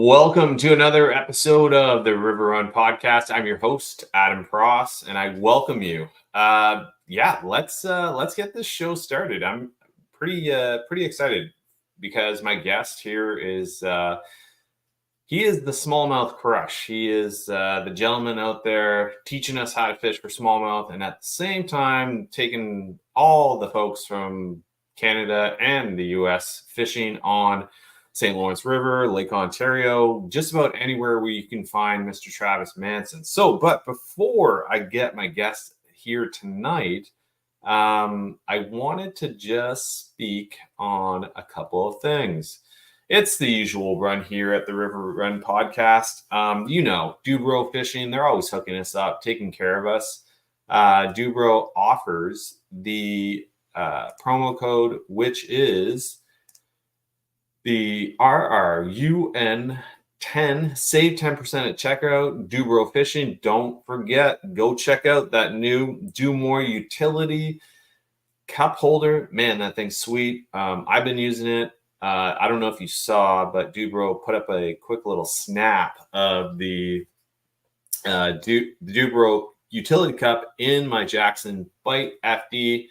Welcome to another episode of the River Run Podcast. I'm your host, Adam Fraser, and I welcome you. Let's get this show started. I'm pretty excited because my guest here is he is the Smallmouth Crush. He is the gentleman out there teaching us how to fish for smallmouth, and at the same time taking all the folks from Canada and the U.S. fishing on St. Lawrence River, Lake Ontario, just about anywhere where you can find Mr. Travis Manson. But before I get my guest here tonight, I wanted to just speak on a couple of things. It's the usual run here at the River Run Podcast. Dubro Fishing, they're always hooking us up, taking care of us. Dubro offers the promo code, which is the RRUN10, save 10% at checkout. Dubro Fishing. Don't forget, go check out that new Do More utility cup holder. Man, that thing's sweet. I've been using it. I don't know if you saw, but Dubro put up a quick little snap of the Dubro utility cup in my Jackson Bite FD.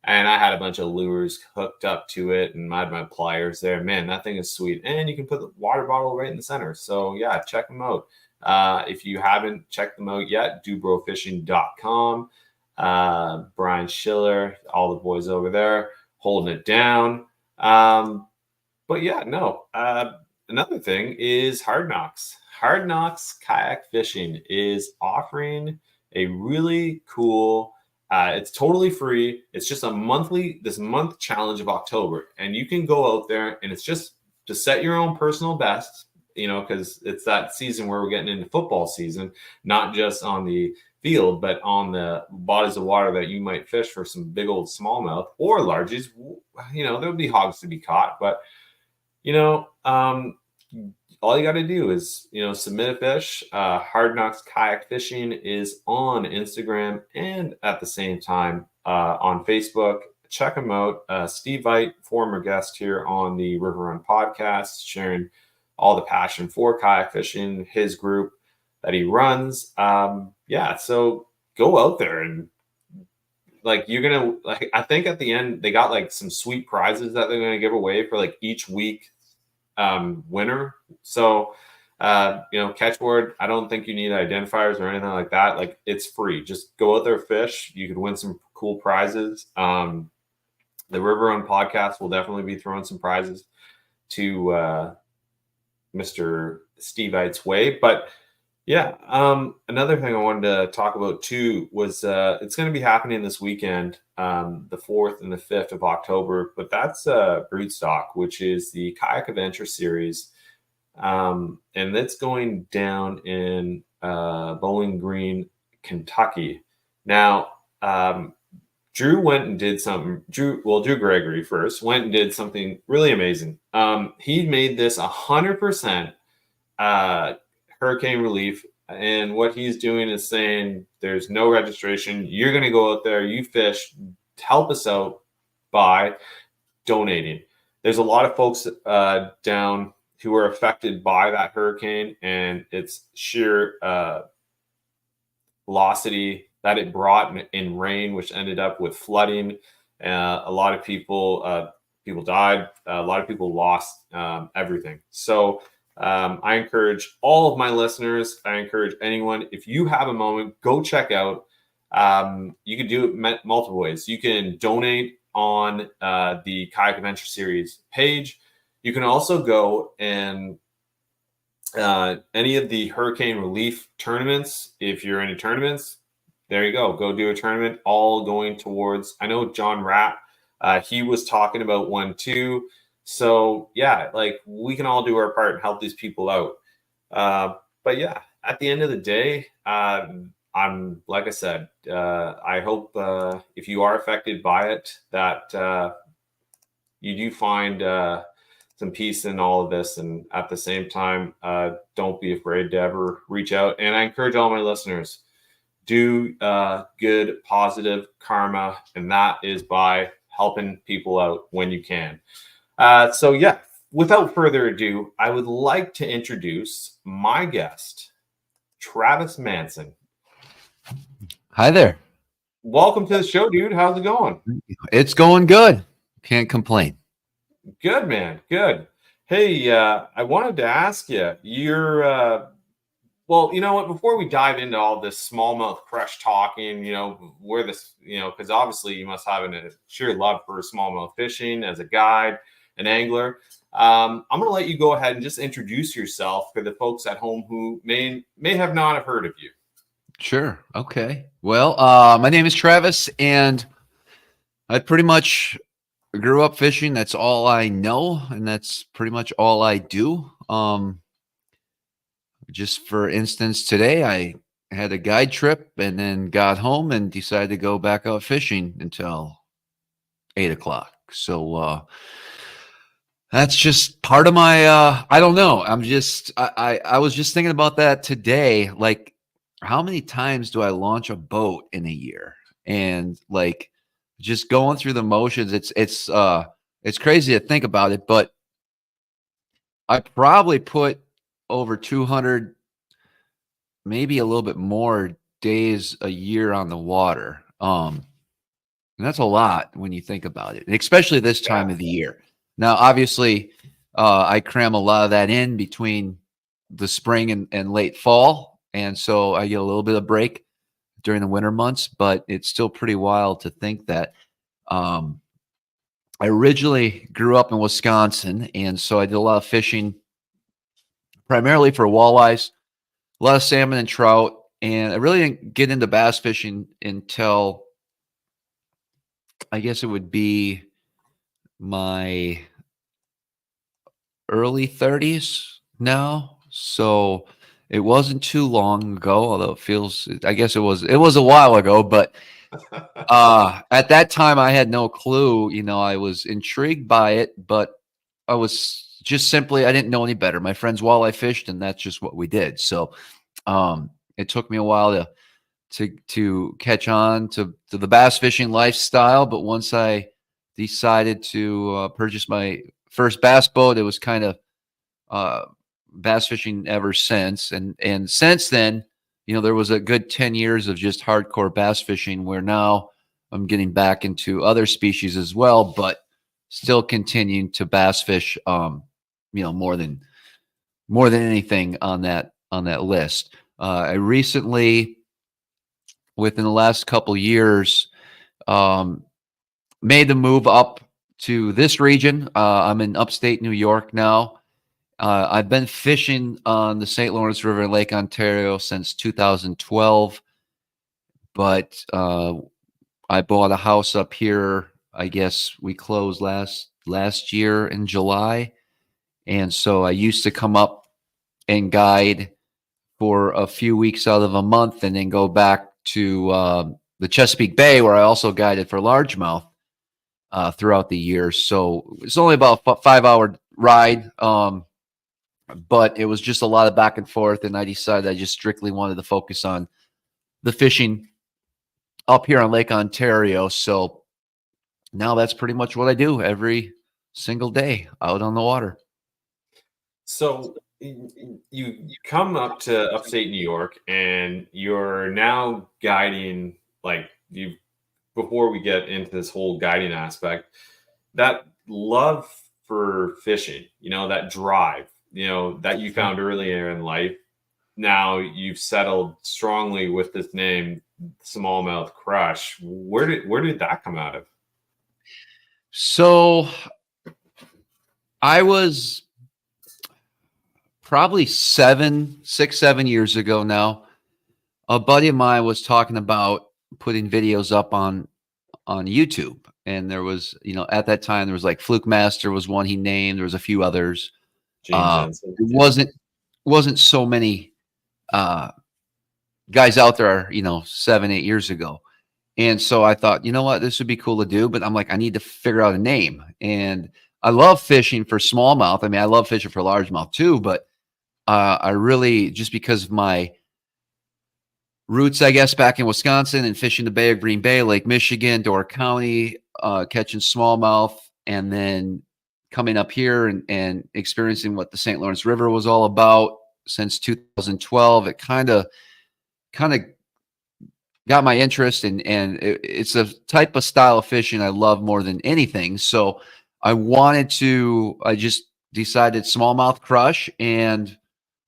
And I had a bunch of lures hooked up to it, and I had my pliers there. Man, that thing is sweet. And you can put the water bottle right in the center. So, yeah, check them out. If you haven't checked them out yet, dubrofishing.com. Brian Schiller, all the boys over there holding it down. Another thing is Hard Knox. Hard Knox Kayak Fishing is offering a really cool... it's totally free. It's just this month challenge of October. And you can go out there and it's just to set your own personal best, because it's that season where we're getting into football season, not just on the field, but on the bodies of water that you might fish for some big old smallmouth or largies. There'll be hogs to be caught, but, all you got to do is, submit a fish. Hard Knocks Kayak Fishing is on Instagram and at the same time on Facebook. Check them out. Steve Veit, former guest here on the River Run Podcast, sharing all the passion for kayak fishing, his group that he runs. So go out there and I think at the end they got some sweet prizes that they're going to give away for each week winner. So catchboard, I don't think you need identifiers or anything like that. It's free. Just go out there, fish. You could win some cool prizes. The River Run Podcast will definitely be throwing some prizes to Mr. Steve Veit's way. But another thing I wanted to talk about too was it's going to be happening this weekend, the 4th and the 5th of October. But that's Broodstock, which is the Kayak Adventure Series. And it's going down in Bowling Green, Kentucky. Now, Drew Gregory first went and did something really amazing. He made this 100% hurricane relief. And what he's doing is saying there's no registration. You're going to go out there, you fish, help us out by donating. There's a lot of folks down who were affected by that hurricane, and its sheer velocity that it brought in rain, which ended up with flooding. A lot of people died. A lot of people lost everything. So I encourage all of my listeners. I encourage anyone, if you have a moment, go check out. You can do it multiple ways. You can donate on the Kayak Adventure Series page. You can also go and any of the hurricane relief tournaments. If you're in any tournaments, there you go. Go do a tournament, all going towards, I know John Rapp, he was talking about one too. So we can all do our part and help these people out. At the end of the day, I'm, like I said, I hope if you are affected by it, that you do find some peace in all of this. And at the same time, don't be afraid to ever reach out. And I encourage all my listeners, do good, positive karma. And that is by helping people out when you can. without further ado, I would like to introduce my guest, Travis Manson. Hi there. Welcome to the show, dude. How's it going? It's going good. Can't complain. Good, man. Good. Hey, I wanted to ask you, well, you know what? Before we dive into all this smallmouth crush talking, where this, because obviously you must have a sheer love for smallmouth fishing as a guide, an angler. I'm going to let you go ahead and just introduce yourself for the folks at home who may have not have heard of you. Sure. Okay. Well, my name is Travis, and I pretty much grew up fishing. That's all I know, and that's pretty much all I do. Just for instance, today I had a guide trip and then got home and decided to go back out fishing until 8 o'clock. So that's just part of my I don't know. I was just thinking about that today. Like, how many times do I launch a boat in a year? And like, just going through the motions, it's crazy to think about it, but I probably put over 200, maybe a little bit more days a year on the water. And that's a lot when you think about it, and especially this time of the year. Now, obviously, I cram a lot of that in between the spring and late fall, and so I get a little bit of break during the winter months, but it's still pretty wild to think that. I originally grew up in Wisconsin, and so I did a lot of fishing, primarily for walleyes, a lot of salmon and trout, and I really didn't get into bass fishing until, I guess it would be my early 30s now. So it wasn't too long ago, although it feels, I guess it was a while ago, but at that time I had no clue. I was intrigued by it, but I was just simply, I didn't know any better. My friends walleye fished, and that's just what we did. So it took me a while to catch on to the bass fishing lifestyle. But once I decided to purchase my first bass boat, it was kind of bass fishing ever since. And since then, there was a good 10 years of just hardcore bass fishing, where now I'm getting back into other species as well, but still continuing to bass fish, more than anything on that list. I recently, within the last couple years, made the move up to this region. I'm in upstate New York now. I've been fishing on the St. Lawrence River and Lake Ontario since 2012, but I bought a house up here. I guess we closed last year in July, and so I used to come up and guide for a few weeks out of a month, and then go back to the Chesapeake Bay, where I also guided for largemouth throughout the year. So it's only about a 5-hour ride, but it was just a lot of back and forth, and I decided I just strictly wanted to focus on the fishing up here on Lake Ontario. So now that's pretty much what I do every single day out on the water. So you come up to upstate New York, and you're now guiding, like, before we get into this whole guiding aspect, that love for fishing, that drive, that you found earlier in life. Now you've settled strongly with this name, Smallmouth Crush. Where did that come out of? So I was probably 7 years ago now. A buddy of mine was talking about putting videos up on YouTube, and there was, at that time, there was like Fluke Master was one he named. There was a few others. It wasn't so many guys out there, 7, 8 years ago. And so I thought, you know what, this would be cool to do, but I'm like, I need to figure out a name. And I love fishing for smallmouth. I mean, I love fishing for largemouth too, but I really, just because of my roots, I guess, back in Wisconsin and fishing the Bay of Green Bay, Lake Michigan, Door County, catching smallmouth, and then coming up here and experiencing what the St. Lawrence River was all about since 2012, it kind of got my interest, and it's a type of style of fishing I love more than anything. So I just decided Smallmouth Crush, and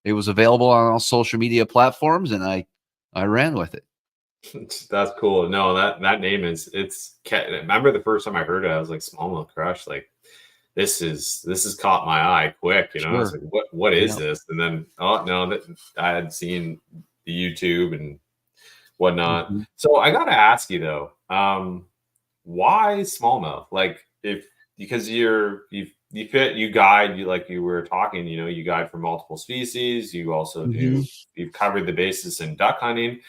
it was available on all social media platforms, and I ran with it. That's cool. No, that name remember the first time I heard it, I was like, Smallmouth Crush, like this is caught my eye quick, you know. I was Sure. like, what is this? And then, oh no, that I had seen the YouTube and whatnot. Mm-hmm. So I gotta ask you though, why smallmouth? Like, because you guide, like you were talking, you know, you guide for multiple species. You also you've covered the basis in duck hunting,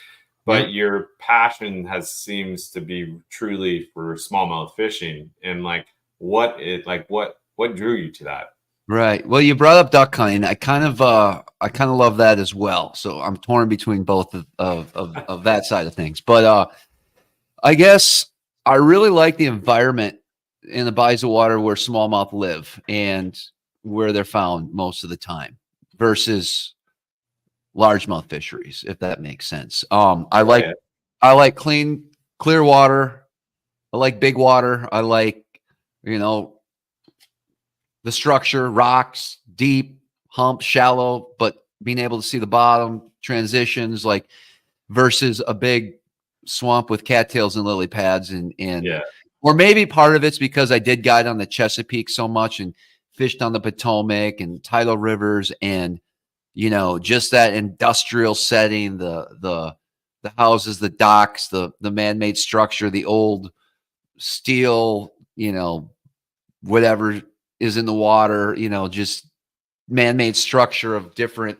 but your passion seems to be truly for smallmouth fishing. And like, what drew you to that? Right. Well, you brought up duck hunting. I kind of love that as well. So I'm torn between both of that side of things. But I guess I really like the environment in the bodies of water where smallmouth live and where they're found most of the time versus largemouth fisheries, if that makes sense. I like clear water. I like big water. I like, you know, the structure, rocks, deep, hump, shallow, but being able to see the bottom, transitions, like versus a big swamp with cattails and lily pads and or maybe part of it's because I did guide on the Chesapeake so much and fished on the Potomac and tidal rivers, and you know, just that industrial setting, the houses, the docks, the man-made structure, the old steel, you know, whatever is in the water, you know, just man-made structure of different.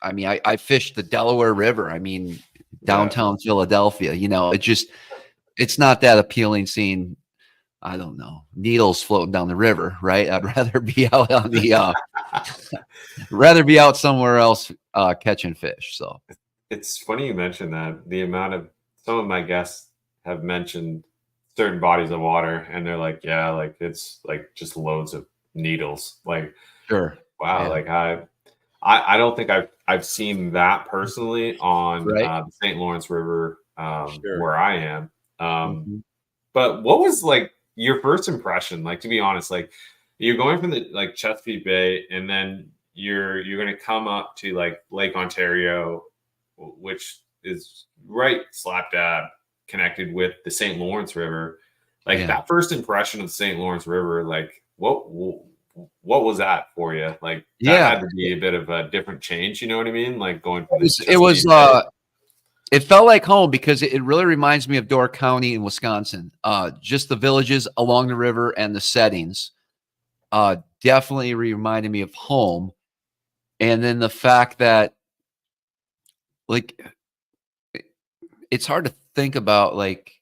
I mean, I fished the Delaware River. I mean, downtown Philadelphia, you know, it's not that appealing seeing, I don't know, needles floating down the river, right? I'd rather be out on the, rather be out somewhere else catching fish. So it's funny you mentioned that. The amount of some of my guests have mentioned certain bodies of water, and they're like, yeah, like it's like just loads of needles. Like, sure, wow, like I don't think I've seen that personally on the St. Lawrence River where I am. But what was like your first impression? Like, to be honest, like you're going from the like Chesapeake Bay, and then you're going to come up to like Lake Ontario, which is right slap dab connected with the St. Lawrence River. Like that first impression of the St. Lawrence River, like what was that for you? Like that had to be a bit of a different change, you know what I mean? Like going from it felt like home because it really reminds me of Door County in Wisconsin. Just the villages along the river and the settings definitely reminded me of home. And then the fact that like it's hard to think about, like,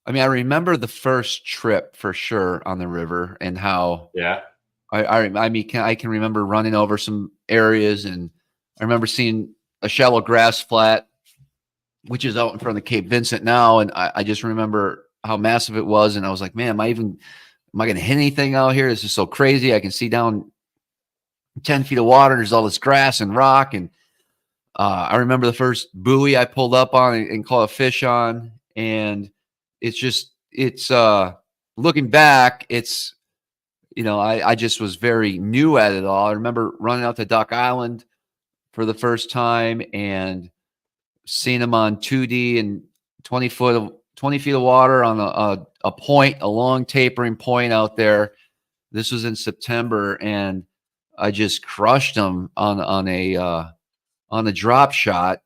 I mean, I remember the first trip for sure on the river and how I mean, I can remember running over some areas, and I remember seeing a shallow grass flat, which is out in front of Cape Vincent now. And I just remember how massive it was. And I was like, man, am I going to hit anything out here? This is so crazy. I can see down 10 feet of water. There's all this grass and rock. And I remember the first buoy I pulled up on and caught a fish on. And it's looking back, it's, you know, I just was very new at it all. I remember running out to Duck Island for the first time and seeing them on 2D and 20 feet of water on a point, a long tapering point out there. This was in September, and I just crushed them on a drop shot.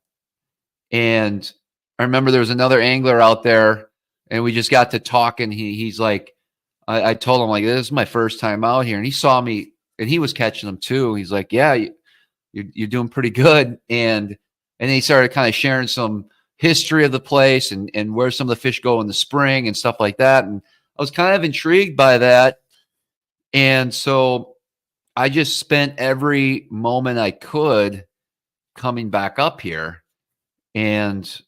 And I remember there was another angler out there, and we just got to talking. He's like, I told him, like, this is my first time out here, and he saw me, and he was catching them too. He's like, yeah, you're doing pretty good. And then he started kind of sharing some history of the place and where some of the fish go in the spring and stuff like that. And I was kind of intrigued by that. And so I just spent every moment I could coming back up here, and,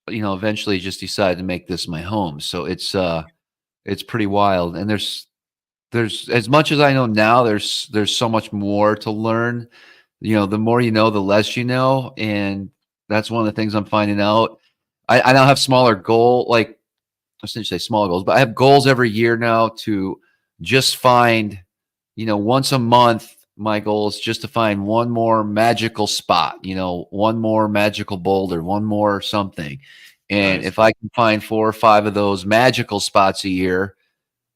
you know, eventually just decided to make this my home. So it's pretty wild. And there's there's as much as I know now, there's so much more to learn. The more you know, the less you know. And that's one of the things I'm finding out. I now have smaller goal, like I shouldn't say small goals, but I have goals every year now to just find, once a month, my goal is just to find one more magical spot, one more magical boulder, one more something. And Nice. if I can find 4 or 5 of those magical spots a year,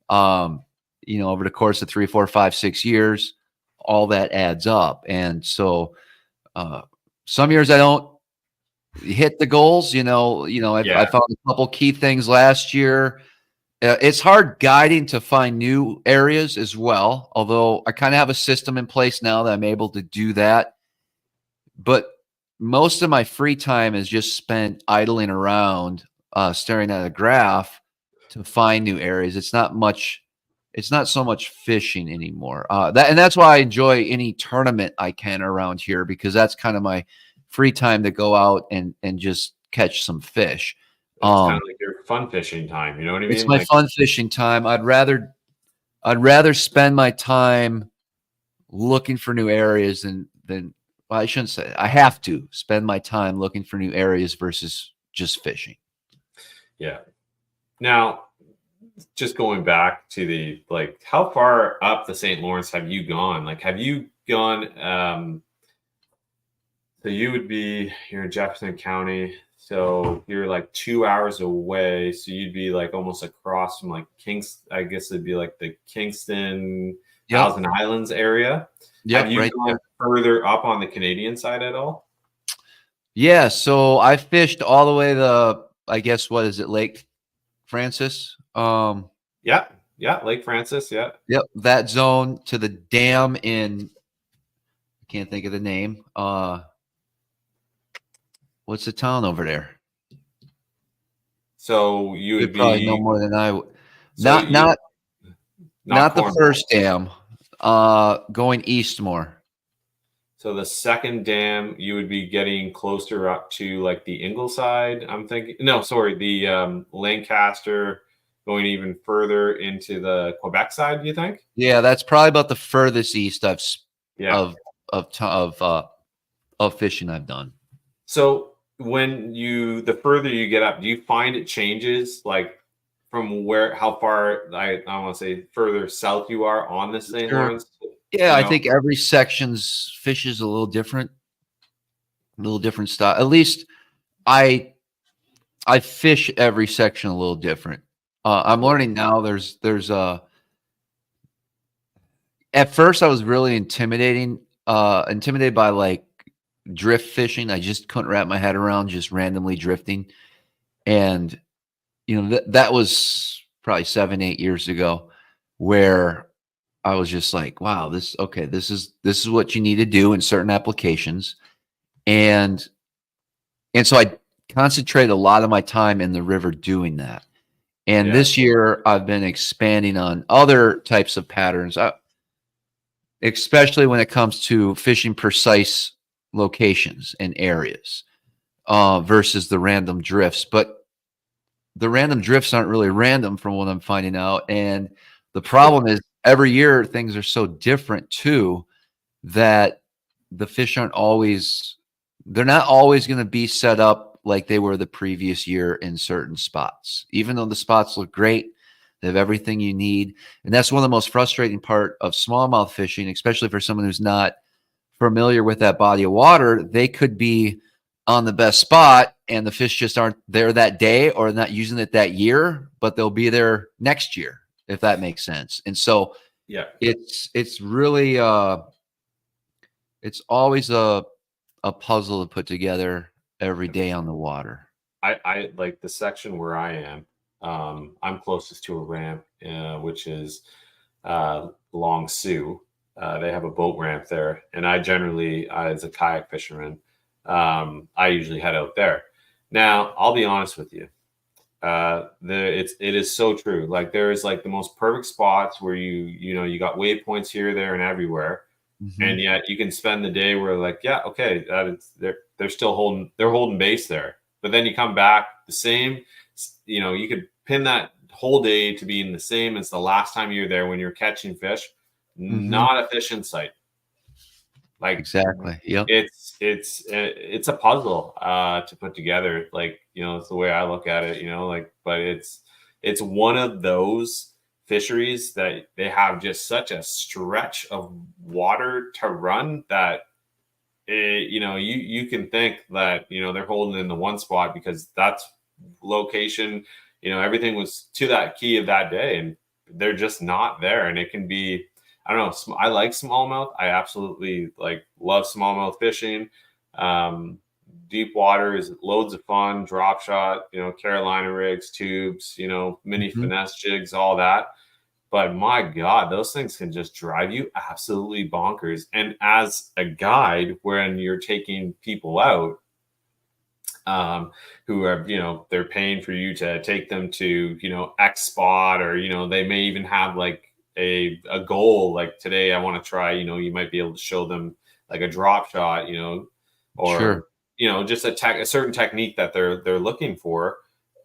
over the course of 3, 4, 5, 6 years, all that adds up. And so some years I don't hit the goals. I Yeah, found a couple key things last year. It's hard guiding to find new areas as well, although I kind of have a system in place now that I'm able to do that. But most of my free time is just spent idling around, staring at a graph to find new areas. It's not so much fishing anymore. And that's why I enjoy any tournament I can around here, because that's kind of my free time to go out and just catch some fish. it's kind of like your fun fishing time. You know what I It's mean? my Like, fun fishing time. I'd rather spend my time looking for new areas than well, I shouldn't say I have to spend my time looking for new areas versus just fishing. yeah. Now, just going back to the like, how far up the St. Lawrence have you gone? Like, have you gone? So you're in Jefferson County, so you're like 2 hours away. So you'd be like almost across from like I guess it'd be like the Kingston, Yep. Thousand Islands area. Have Yep. you Right gone there. further up on the Canadian side at all? Yeah. So I fished all the way to, I guess, what is it, Lake Francis? Yeah, yeah, Lake Francis. Yeah. Yep. That zone to the dam I can't think of the name. What's the town over there? So you You would probably know be more than I would. so Not you not not not the Cornwall. first dam. Going east more. So the second dam, you would be getting closer up to like the Ingleside. I'm thinking, no, sorry, the Lancaster, going even further into the Quebec side. You think? Yeah, that's probably about the furthest east Yeah. of of fishing I've done. So the further you get up, do you find it changes like from how far I want to say further south you are on the St. Sure. Lawrence? Yeah, You I know, think every section's fish is a little different style. At least I fish every section a little different. I'm learning now. There's At first I was really intimidated by like drift fishing. I just couldn't wrap my head around just randomly drifting. And that was probably 7, 8 years ago, where I was just like, wow, this is what you need to do in certain applications. And so I concentrated a lot of my time in the river doing that. And yeah, this year I've been expanding on other types of patterns, especially when it comes to fishing precise locations and areas versus the random drifts. But the random drifts aren't really random from what I'm finding out. And the problem is every year things are so different too, that the fish they're not always going to be set up like they were the previous year in certain spots. Even though the spots look great, they have everything you need. And that's one of the most frustrating part of smallmouth fishing, especially for someone who's not familiar with that body of water. They could be on the best spot and the fish just aren't there that day or not using it that year, but they'll be there next year, if that makes sense. And so yeah. it's really it's always a puzzle to put together every day on the water. I like the section where I am. I'm closest to a ramp, which is Long Sioux. They have a boat ramp there, and I generally, as a kayak fisherman, I usually head out there. Now, I'll be honest with you. It is so true. Like there is like the most perfect spots where you got waypoints here, there, and everywhere, Mhm. and yet you can spend the day where like yeah, okay, they're still holding base there, but then you come back the same. You could pin that whole day to being the same as the last time you're there when you're catching fish. Not a fish in sight. Like exactly. Yep. It's a puzzle to put together. Like, you know, it's the way I look at it, you know, like, but it's one of those fisheries that they have just such a stretch of water to run that you know, you can think that, you know, they're holding in the one spot because that's location, you know, everything was to that key of that day, and they're just not there. And it can be, I don't know, I like smallmouth. I absolutely like love smallmouth fishing. Deep water is loads of fun, drop shot, you know, Carolina rigs, tubes, you know, mini finesse jigs, all that. But my God, those things can just drive you absolutely bonkers. And as a guide, when you're taking people out, who are, you know, they're paying for you to take them to, you know, X spot, or, you know, they may even have like a goal, like today I want to try, you know, you might be able to show them like a drop shot, you know, or, you know, just a certain technique that they're looking for.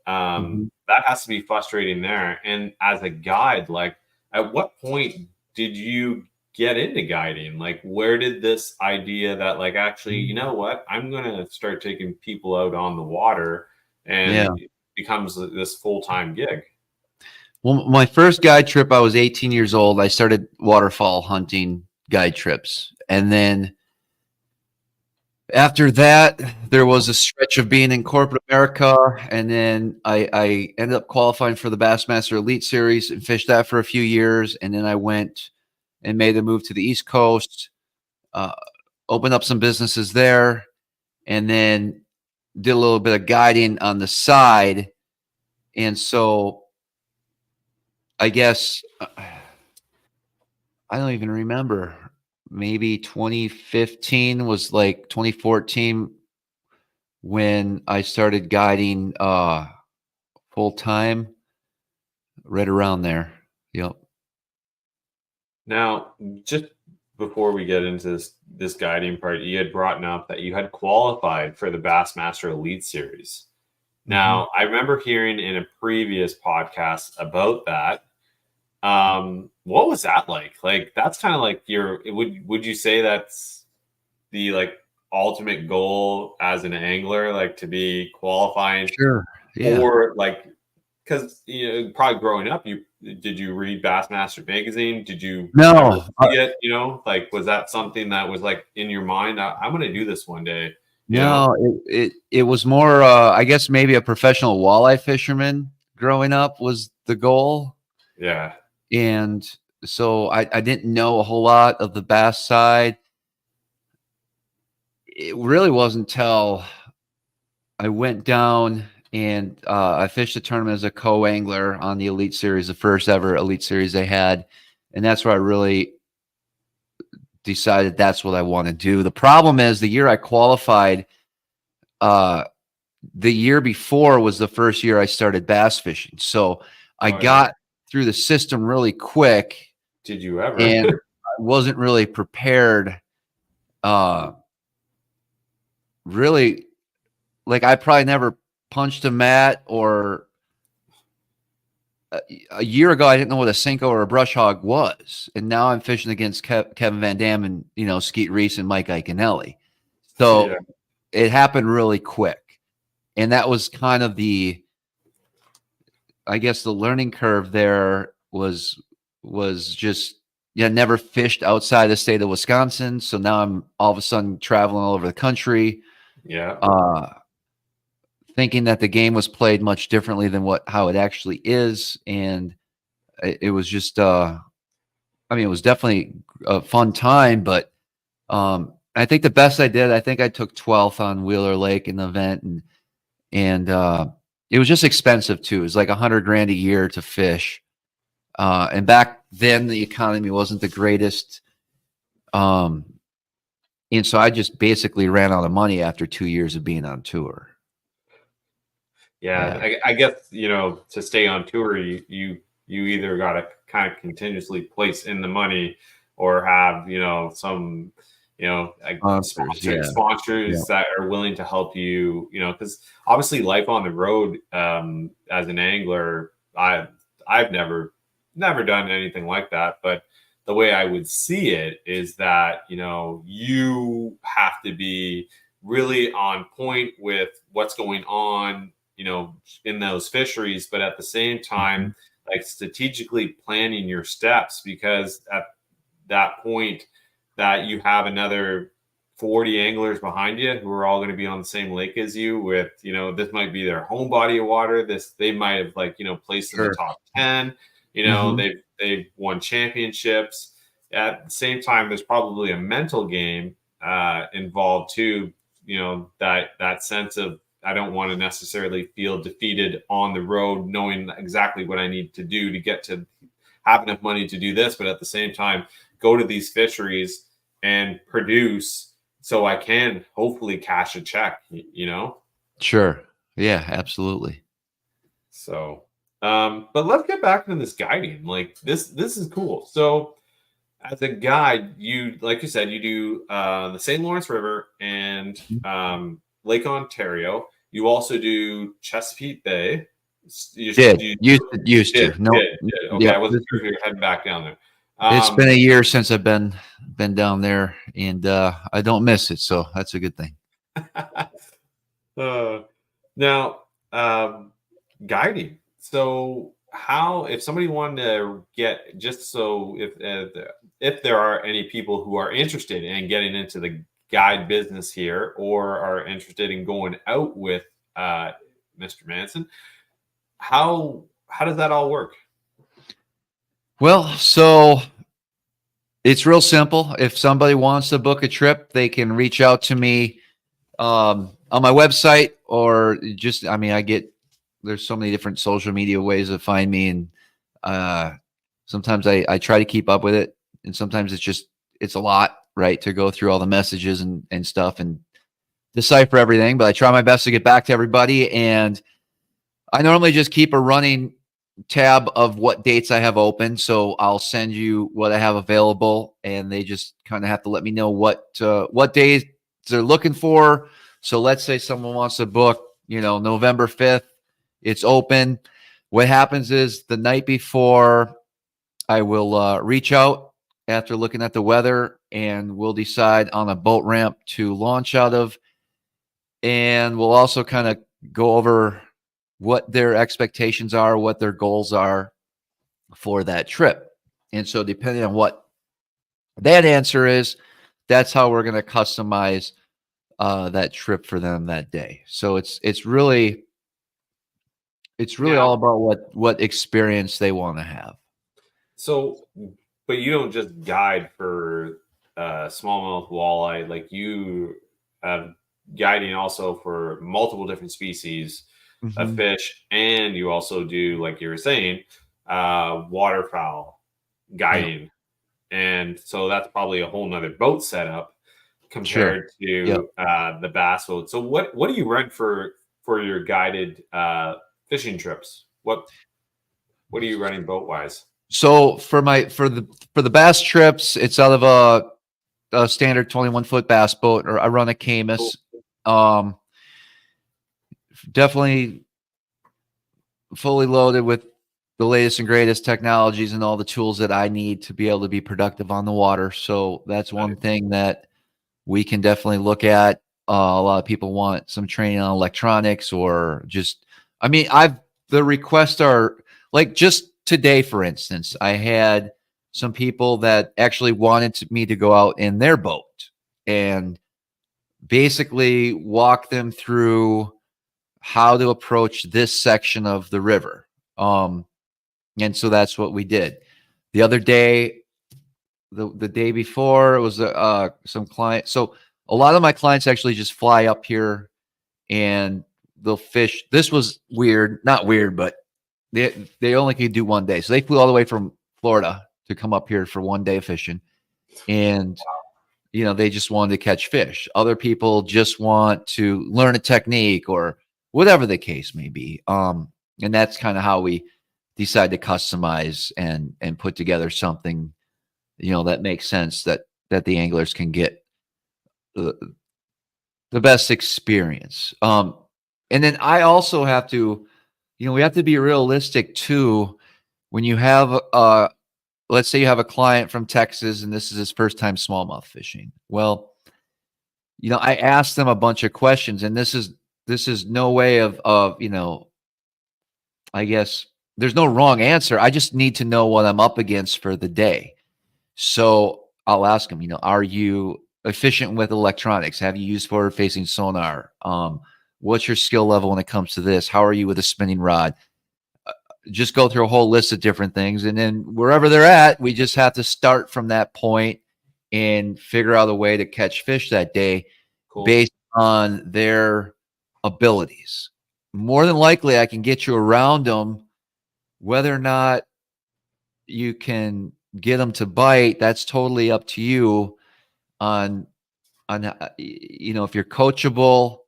That has to be frustrating there. And as a guide, like, at what point did you get into guiding? Like, where did this idea that, like, actually, you know what, I'm going to start taking people out on the water, and it becomes this full-time gig? Well, my first guide trip, I was 18 years old. I started waterfowl hunting guide trips. And then after that, there was a stretch of being in corporate America, and then I ended up qualifying for the Bassmaster Elite Series and fished that for a few years. And then I went and made the move to the East Coast, opened up some businesses there, and then did a little bit of guiding on the side. And so I guess I don't even remember. Maybe 2015 was like 2014 when I started guiding full time, right around there. Yep. Now, just before we get into this guiding part, you had brought up that you had qualified for the Bassmaster Elite Series. Now, I remember hearing in a previous podcast about that. What was that like? Like, that's kind of like would you say that's the like ultimate goal as an angler, like to be qualifying? Sure. Yeah. Or like, because, you know, probably growing up, did you read Bassmaster magazine? Did you ever see it? You know, like, was that something that was like in your mind? I'm going to do this one day. No, it was more, I guess maybe a professional walleye fisherman growing up was the goal. Yeah. And so I didn't know a whole lot of the bass side. It really wasn't until I went down and I fished a tournament as a co-angler on the Elite Series, the first ever Elite Series they had. And that's where I really decided that's what I want to do. The problem is the year I qualified, the year before was the first year I started bass fishing. So I got through the system really quick. Did you ever? And I wasn't really prepared. Really, like, I probably never punched a mat, or a year ago I didn't know what a Cinco or a brush hog was, and now I'm fishing against Kevin Van Dam and, you know, Skeet Reese and Mike Iaconelli. So it happened really quick, and that was kind of I guess the learning curve there was just, never fished outside the state of Wisconsin. So now I'm all of a sudden traveling all over the country. Yeah. Thinking that the game was played much differently than how it actually is. And it was just, I mean, it was definitely a fun time, but I think the best I did, I think I took 12th on Wheeler Lake in the event, and it was just expensive too. It was like $100,000 a year to fish. And back then the economy wasn't the greatest. And so I just basically ran out of money after 2 years of being on tour. Yeah. I guess, you know, to stay on tour, you either got to kind of continuously place in the money, or have, you know, some, you know, like sponsors that are willing to help you, you know, because obviously life on the road, as an angler, I've never done anything like that, but the way I would see it is that, you have to be really on point with what's going on, in those fisheries, but at the same time, like strategically planning your steps, because at that point that you have another 40 anglers behind you who are all going to be on the same lake as you with, this might be their home body of water. They might have placed in the Sure. top 10, they've won championships. At the same time, there's probably a mental game involved too, that sense of, I don't want to necessarily feel defeated on the road, knowing exactly what I need to do to get to have enough money to do this. But at the same time, go to these fisheries and produce so I can hopefully cash a check, Sure. Yeah, absolutely. So, but let's get back to this guiding. Like this is cool. So as a guide, like you said, you do the St. Lawrence River and Lake Ontario. You also do Chesapeake Bay. Used to. No. Okay, I wasn't sure if you're heading back down there. It's been a year since I've been down there, and I don't miss it, so that's a good thing. Now, guiding. So, if somebody wanted to get, just so if there are any people who are interested in getting into the guide business here, or are interested in going out with Mr. Manson, how does that all work? Well, so it's real simple. If somebody wants to book a trip, they can reach out to me on my website, or just, there's so many different social media ways to find me. And sometimes I try to keep up with it. And sometimes it's a lot, right, to go through all the messages and stuff and decipher everything. But I try my best to get back to everybody. And I normally just keep a running tab of what dates I have open. So I'll send you what I have available, and they just kind of have to let me know what days they're looking for. So let's say someone wants to book, November 5th, it's open. What happens is the night before, I will reach out after looking at the weather, and we'll decide on a boat ramp to launch out of. And we'll also kind of go over what their expectations are, what their goals are for that trip. And so depending on what that answer is, that's how we're going to customize that trip for them that day. So it's really all about what experience they want to have. So, but you don't just guide for smallmouth walleye, like you guiding also for multiple different species of fish, and you also do, like you were saying, waterfowl guiding. And so that's probably a whole nother boat setup compared to the bass boat. So what do you run for your guided fishing trips? What are you running boat wise? So for the bass trips, it's out of a standard 21-foot bass boat, or I run a Camus. Definitely fully loaded with the latest and greatest technologies and all the tools that I need to be able to be productive on the water. So that's one thing that we can definitely look at. A lot of people want some training on electronics, or just, the requests are like, just today, for instance, I had some people that actually wanted me to go out in their boat and basically walk them through how to approach this section of the river. And so that's what we did. The other day, the day before, it was some client. So a lot of my clients actually just fly up here and they'll fish. This was weird, not weird, but they only could do one day. So they flew all the way from Florida to come up here for one day of fishing. And, they just wanted to catch fish. Other people just want to learn a technique, or whatever the case may be. And that's kind of how we decide to customize and put together something, that makes sense, that the anglers can get the best experience. And then I also have to we have to be realistic too. When you have, let's say you have a client from Texas and this is his first time smallmouth fishing. Well, I asked them a bunch of questions, and this is no way of, I guess there's no wrong answer. I just need to know what I'm up against for the day. So I'll ask them, are you efficient with electronics? Have you used forward facing sonar? What's your skill level when it comes to this? How are you with a spinning rod? Just go through a whole list of different things. And then wherever they're at, we just have to start from that point and figure out a way to catch fish that day based on their abilities. More than likely, I can get you around them. Whether or not you can get them to bite, that's totally up to you on if you're coachable,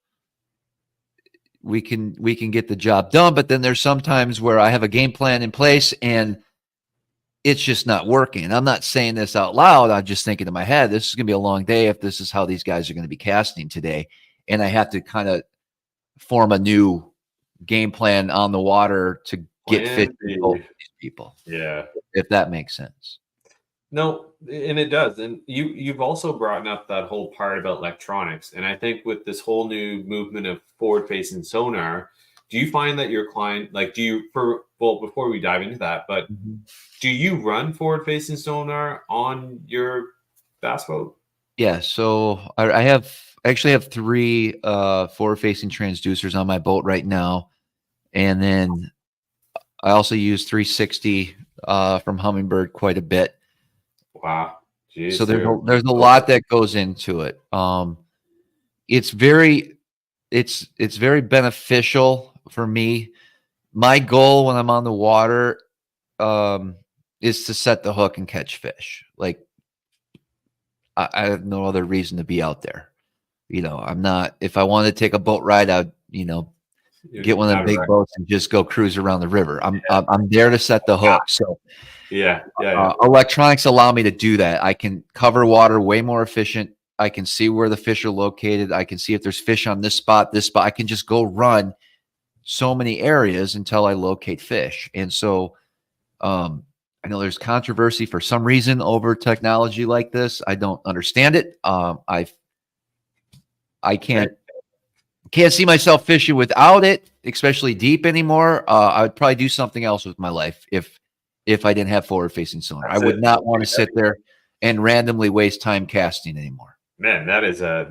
we can get the job done. But then there's sometimes where I have a game plan in place and it's just not working. And I'm not saying this out loud. I'm just thinking in my head, this is going to be a long day if this is how these guys are going to be casting today. And I have to kind of form a new game plan on the water to get fit to both these people. Yeah. If that makes sense. No, and it does. And you've also brought up that whole part about electronics. And I think with this whole new movement of forward facing sonar, do you find that your client, like, before we dive into that, but do you run forward facing sonar on your bass boat? Yeah. So I actually have 3 forward facing transducers on my boat right now. And then I also use 360 from Humminbird quite a bit. Wow. Jeez, So there's a lot that goes into it. It's very beneficial for me. My goal when I'm on the water is to set the hook and catch fish. Like I have no other reason to be out there. I'm not, if I want to take a boat ride, I'd, get one of the big boats and just go cruise around the river. I'm there to set the hook. So yeah. Electronics allow me to do that. I can cover water way more efficient. I can see where the fish are located. I can see if there's fish on this spot. I can just go run so many areas until I locate fish. And so I know there's controversy for some reason over technology like this. I don't understand it. I can't see myself fishing without it, especially deep anymore. I would probably do something else with my life if I didn't have forward facing sonar. I would not want to sit there and randomly waste time casting anymore. Man, that is a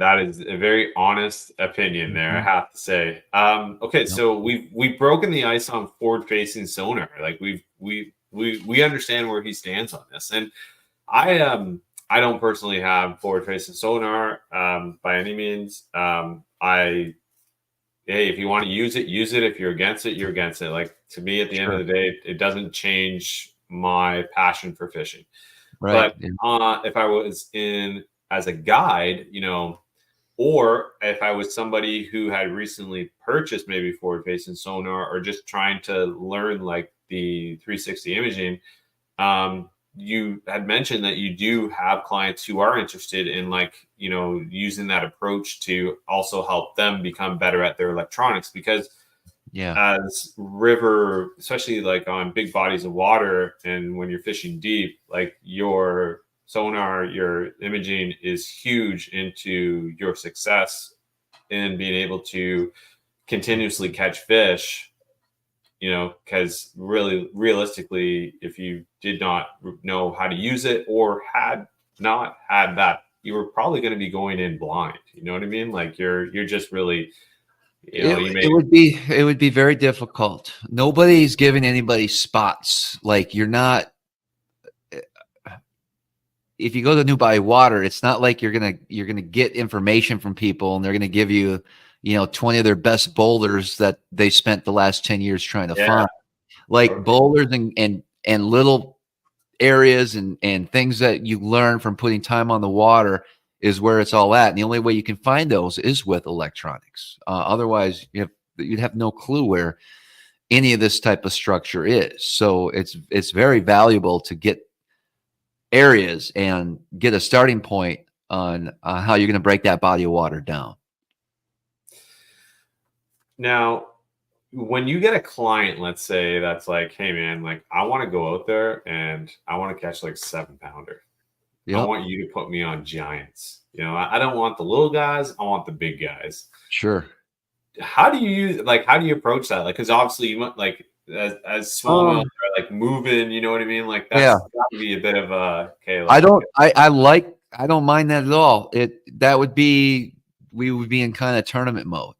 very honest opinion there, I have to say. Okay, so we've broken the ice on forward facing sonar. Like we understand where he stands on this. And I don't personally have forward facing sonar by any means. Hey, if you want to use it, use it. If you're against it, you're against it. Like, to me, at the end of the day, it doesn't change my passion for fishing. Right. But if I was in as a guide, or if I was somebody who had recently purchased maybe forward facing sonar or just trying to learn like the 360 imaging, you had mentioned that you do have clients who are interested in using that approach to also help them become better at their electronics, because as river, especially like on big bodies of water and when you're fishing deep, like your sonar, your imaging is huge into your success in being able to continuously catch fish. Because really, realistically, if you did not know how to use it or had not had that, you were probably going to be going in blind. You know what I mean? Like you're just really, it would be very difficult. Nobody's giving anybody spots. Like you're not. If you go to New Body Water, it's not like you're gonna get information from people and they're gonna give you 20 of their best boulders that they spent the last 10 years trying to find. Like boulders and little areas and things that you learn from putting time on the water is where it's all at. And the only way you can find those is with electronics. Otherwise, you'd have no clue where any of this type of structure is. So it's very valuable to get areas and get a starting point on how you're going to break that body of water down. Now, when you get a client, let's say that's like, hey man, like I want to go out there and I want to catch like 7-pounder. I Yep. want you to put me on giants. I don't want the little guys. I want the big guys. Sure. How do you how do you approach that? Like, because obviously you might like as smallmouth Um, are like moving, you know what I mean? Like yeah. that's got to be a bit of a okay. I Like, don't I don't mind that at all. That would be, we would be in kind of tournament mode.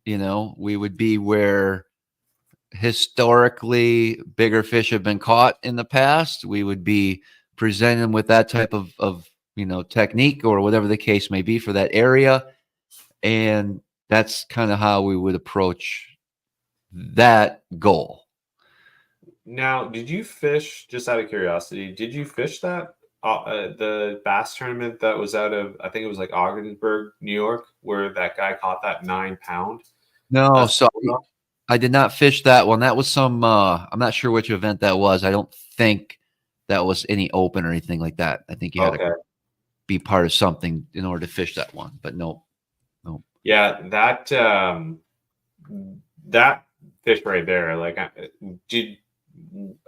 We would be where historically bigger fish have been caught in the past. We would be presenting with that type of technique or whatever the case may be for that area. And that's kind of how we would approach that goal. now, did you fish? Just out of curiosity, did you fish that the bass tournament that was out of, I think it was like Ogdensburg, New York, where that guy caught that 9-pound? No, so Smallmouth? I did not fish that one. That was some I'm not sure which event that was. I don't think that was any open or anything like that. I think you had to Okay. be part of something in order to fish that one. But no. Yeah, that fish right there. Like, did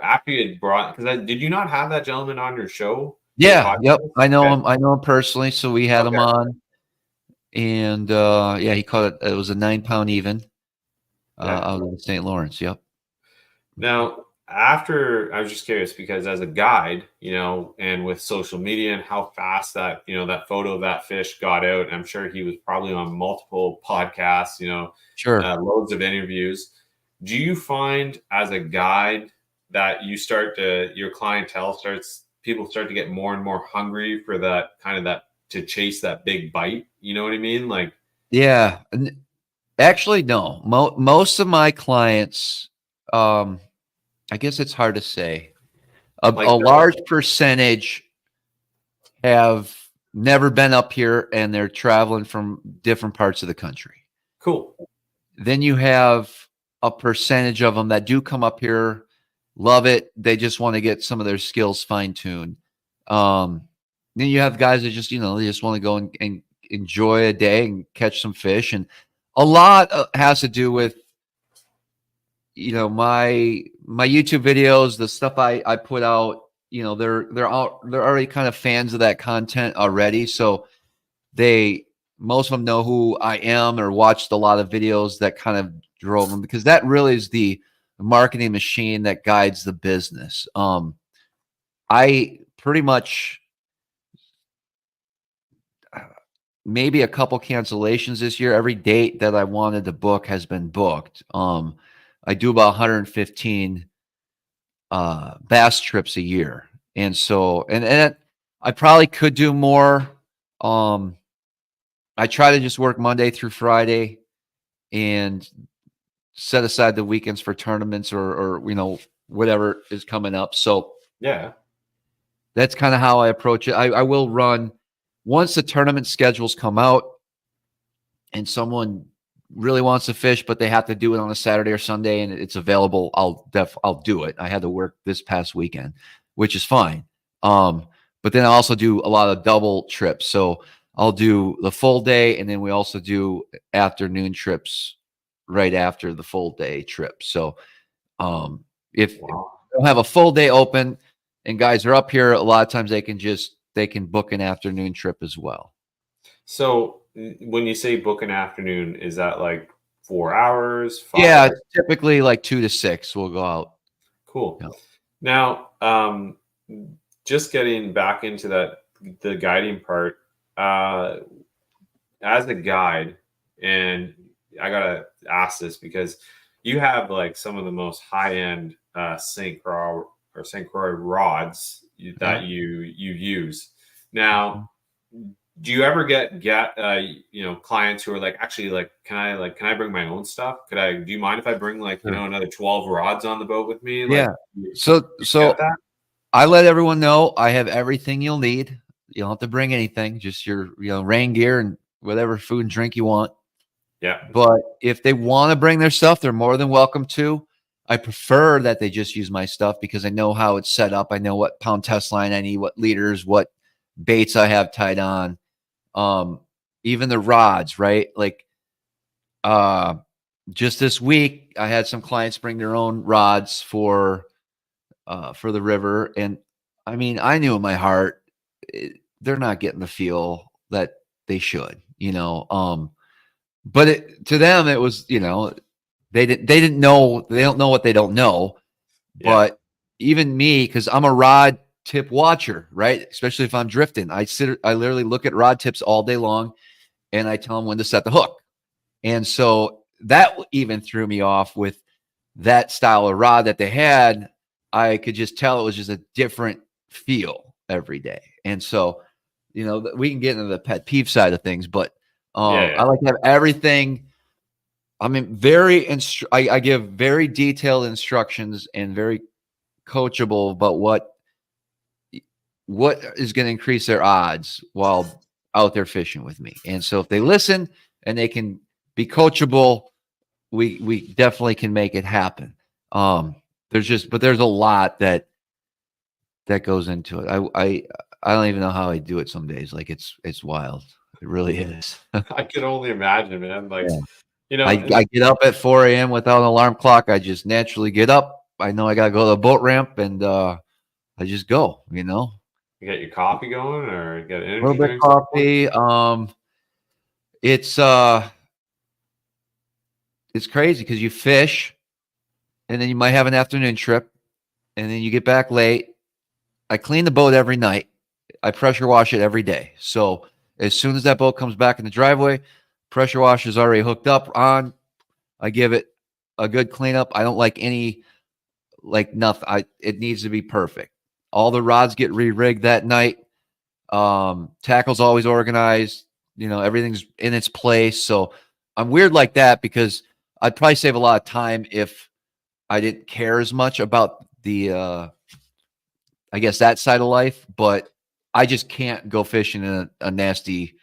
after you had brought, because did you not have that gentleman on your show? Your Yeah, yep. podcast? I know Okay. him. I know him personally, so we had him Okay. on. And yeah, he caught it. It was a 9-pound even Yeah. out of the St. Lawrence. Yep. Now, after, I was just curious because as a guide, and with social media and how fast that, that photo of that fish got out, I'm sure he was probably on multiple podcasts, Sure. loads of interviews. Do you find as a guide that your clientele people start to get more and more hungry for that kind of that to chase that big bite? You know what I mean? Like, Yeah. Actually, no. Most of my clients, I guess it's hard to say. A like large percentage have never been up here and they're traveling from different parts of the country. cool. Then you have a percentage of them that do come up here, love it. They just want to get some of their skills fine-tuned. Then you have guys that just, they just want to go and enjoy a day and catch some fish. And a lot has to do with, my YouTube videos, the stuff I put out, they're already kind of fans of that content already. So most of them know who I am or watched a lot of videos that kind of drove them, because that really is the marketing machine that guides the business. I pretty much, maybe a couple cancellations this year. Every date that I wanted to book has been booked. I do about 115 bass trips a year. And so, and I probably could do more. I try to just work Monday through Friday and set aside the weekends for tournaments or whatever is coming up. So Yeah. that's kind of how I approach it. I will run once the tournament schedules come out and someone really wants to fish, but they have to do it on a Saturday or Sunday and it's available. I'll do it. I had to work this past weekend, which is fine. But then I also do a lot of double trips. So I'll do the full day and then we also do afternoon trips right after the full day trip. So if Wow. they don't have a full day open and guys are up here, a lot of times they can book an afternoon trip as well. So when you say book an afternoon, is that like 4 hours, 5 Yeah, hours? typically like 2 to 6 we'll go out. Cool. Yeah. Now, just getting back into the guiding part, as a guide, and I gotta ask this because you have like some of the most high-end St. Croix or St. Croix rods that you use. Now, do you ever get clients who are like, actually, like can I bring my own stuff? Do you mind if I bring another 12 rods on the boat with me? Yeah. Like, So get that? I let everyone know I have everything you'll need. You don't have to bring anything, just your rain gear and whatever food and drink you want. Yeah. But if they want to bring their stuff, they're more than welcome to. I prefer that they just use my stuff because I know how it's set up. I know what pound test line I need, what leaders, what baits I have tied on. Even the rods, right? Like just this week, I had some clients bring their own rods for the river, and I mean, I knew in my heart they're not getting the feel that they should, but to them it was, they didn't know, they don't know what they don't know. Yeah. But even me, because I'm a rod tip watcher, right? Especially if I'm drifting, I literally look at rod tips all day long, and I tell them when to set the hook. And so that even threw me off with that style of rod that they had. I could just tell it was just a different feel every day. And so, we can get into the pet peeve side of things, but I like to have everything. I mean, I give very detailed instructions and very coachable about what is going to increase their odds while out there fishing with me. And so if they listen and they can be coachable, we definitely can make it happen. There's a lot that goes into it. I don't even know how I do it some days. Like it's wild. It really is. I can only imagine, man. Like, yeah. I get up at 4 a.m. without an alarm clock. I just naturally get up. I know I got to go to the boat ramp, and I just go, You get your coffee going, or you get an energy little bit of coffee. It's crazy because you fish, and then you might have an afternoon trip, and then you get back late. I clean the boat every night. I pressure wash it every day. So as soon as that boat comes back in the driveway, pressure wash is already hooked up on. I give it a good cleanup. I don't like nothing. It needs to be perfect. All the rods get re-rigged that night. Tackle's always organized. Everything's in its place. So I'm weird like that because I'd probably save a lot of time if I didn't care as much about the, I guess, that side of life. But I just can't go fishing in a nasty,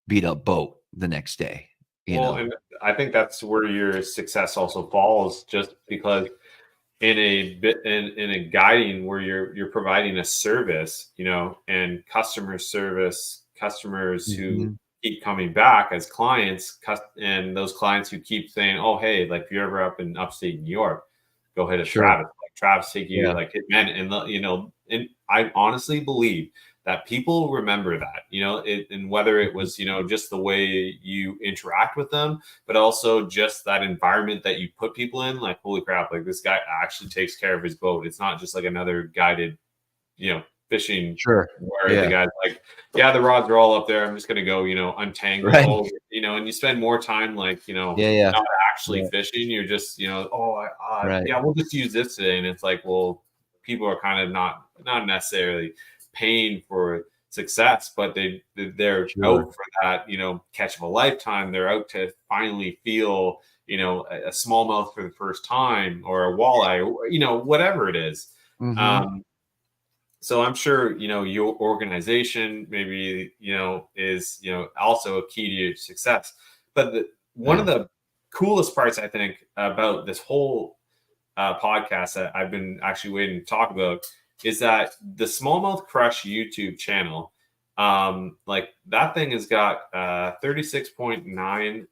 beat up boat the next day. And I think that's where your success also falls, just because in a guiding where you're providing a service, and customer service, customers who keep coming back as clients, and those clients who keep saying, oh, hey, like if you're ever up in upstate New York, go hit a Travis. Like Travis take you, like hit men, and and I honestly believe that people remember that, and whether it was, just the way you interact with them, but also just that environment that you put people in, like, holy crap, like this guy actually takes care of his boat. It's not just like another guided, fishing where the guy's like, yeah, the rods are all up there. I'm just going to go, untangle, and you spend more time like, not actually fishing. You're just, yeah, we'll just use this today. And it's like, well, people are kind of not necessarily paying for success, but they're out for that, catch of a lifetime. They're out to finally feel, a smallmouth for the first time, or a walleye, or, whatever it is. So I'm sure, your organization maybe, is, also a key to your success. But one of the coolest parts, I think, about this whole podcast that I've been actually waiting to talk about is that the Smallmouth Crush YouTube channel, like that thing has got 36.9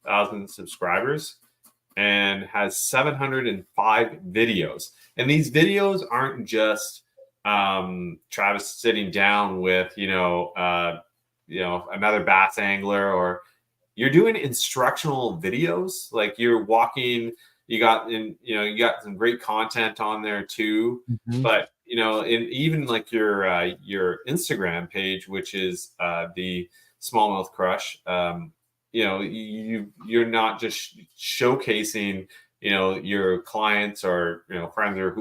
thousand subscribers and has 705 videos. And these videos aren't just Travis sitting down with, another bass angler, or you're doing instructional videos. Like you're walking, you got some great content on there too. But, even like your Instagram page, which is the Smallmouth Crush, you're not just showcasing, your clients or, friends or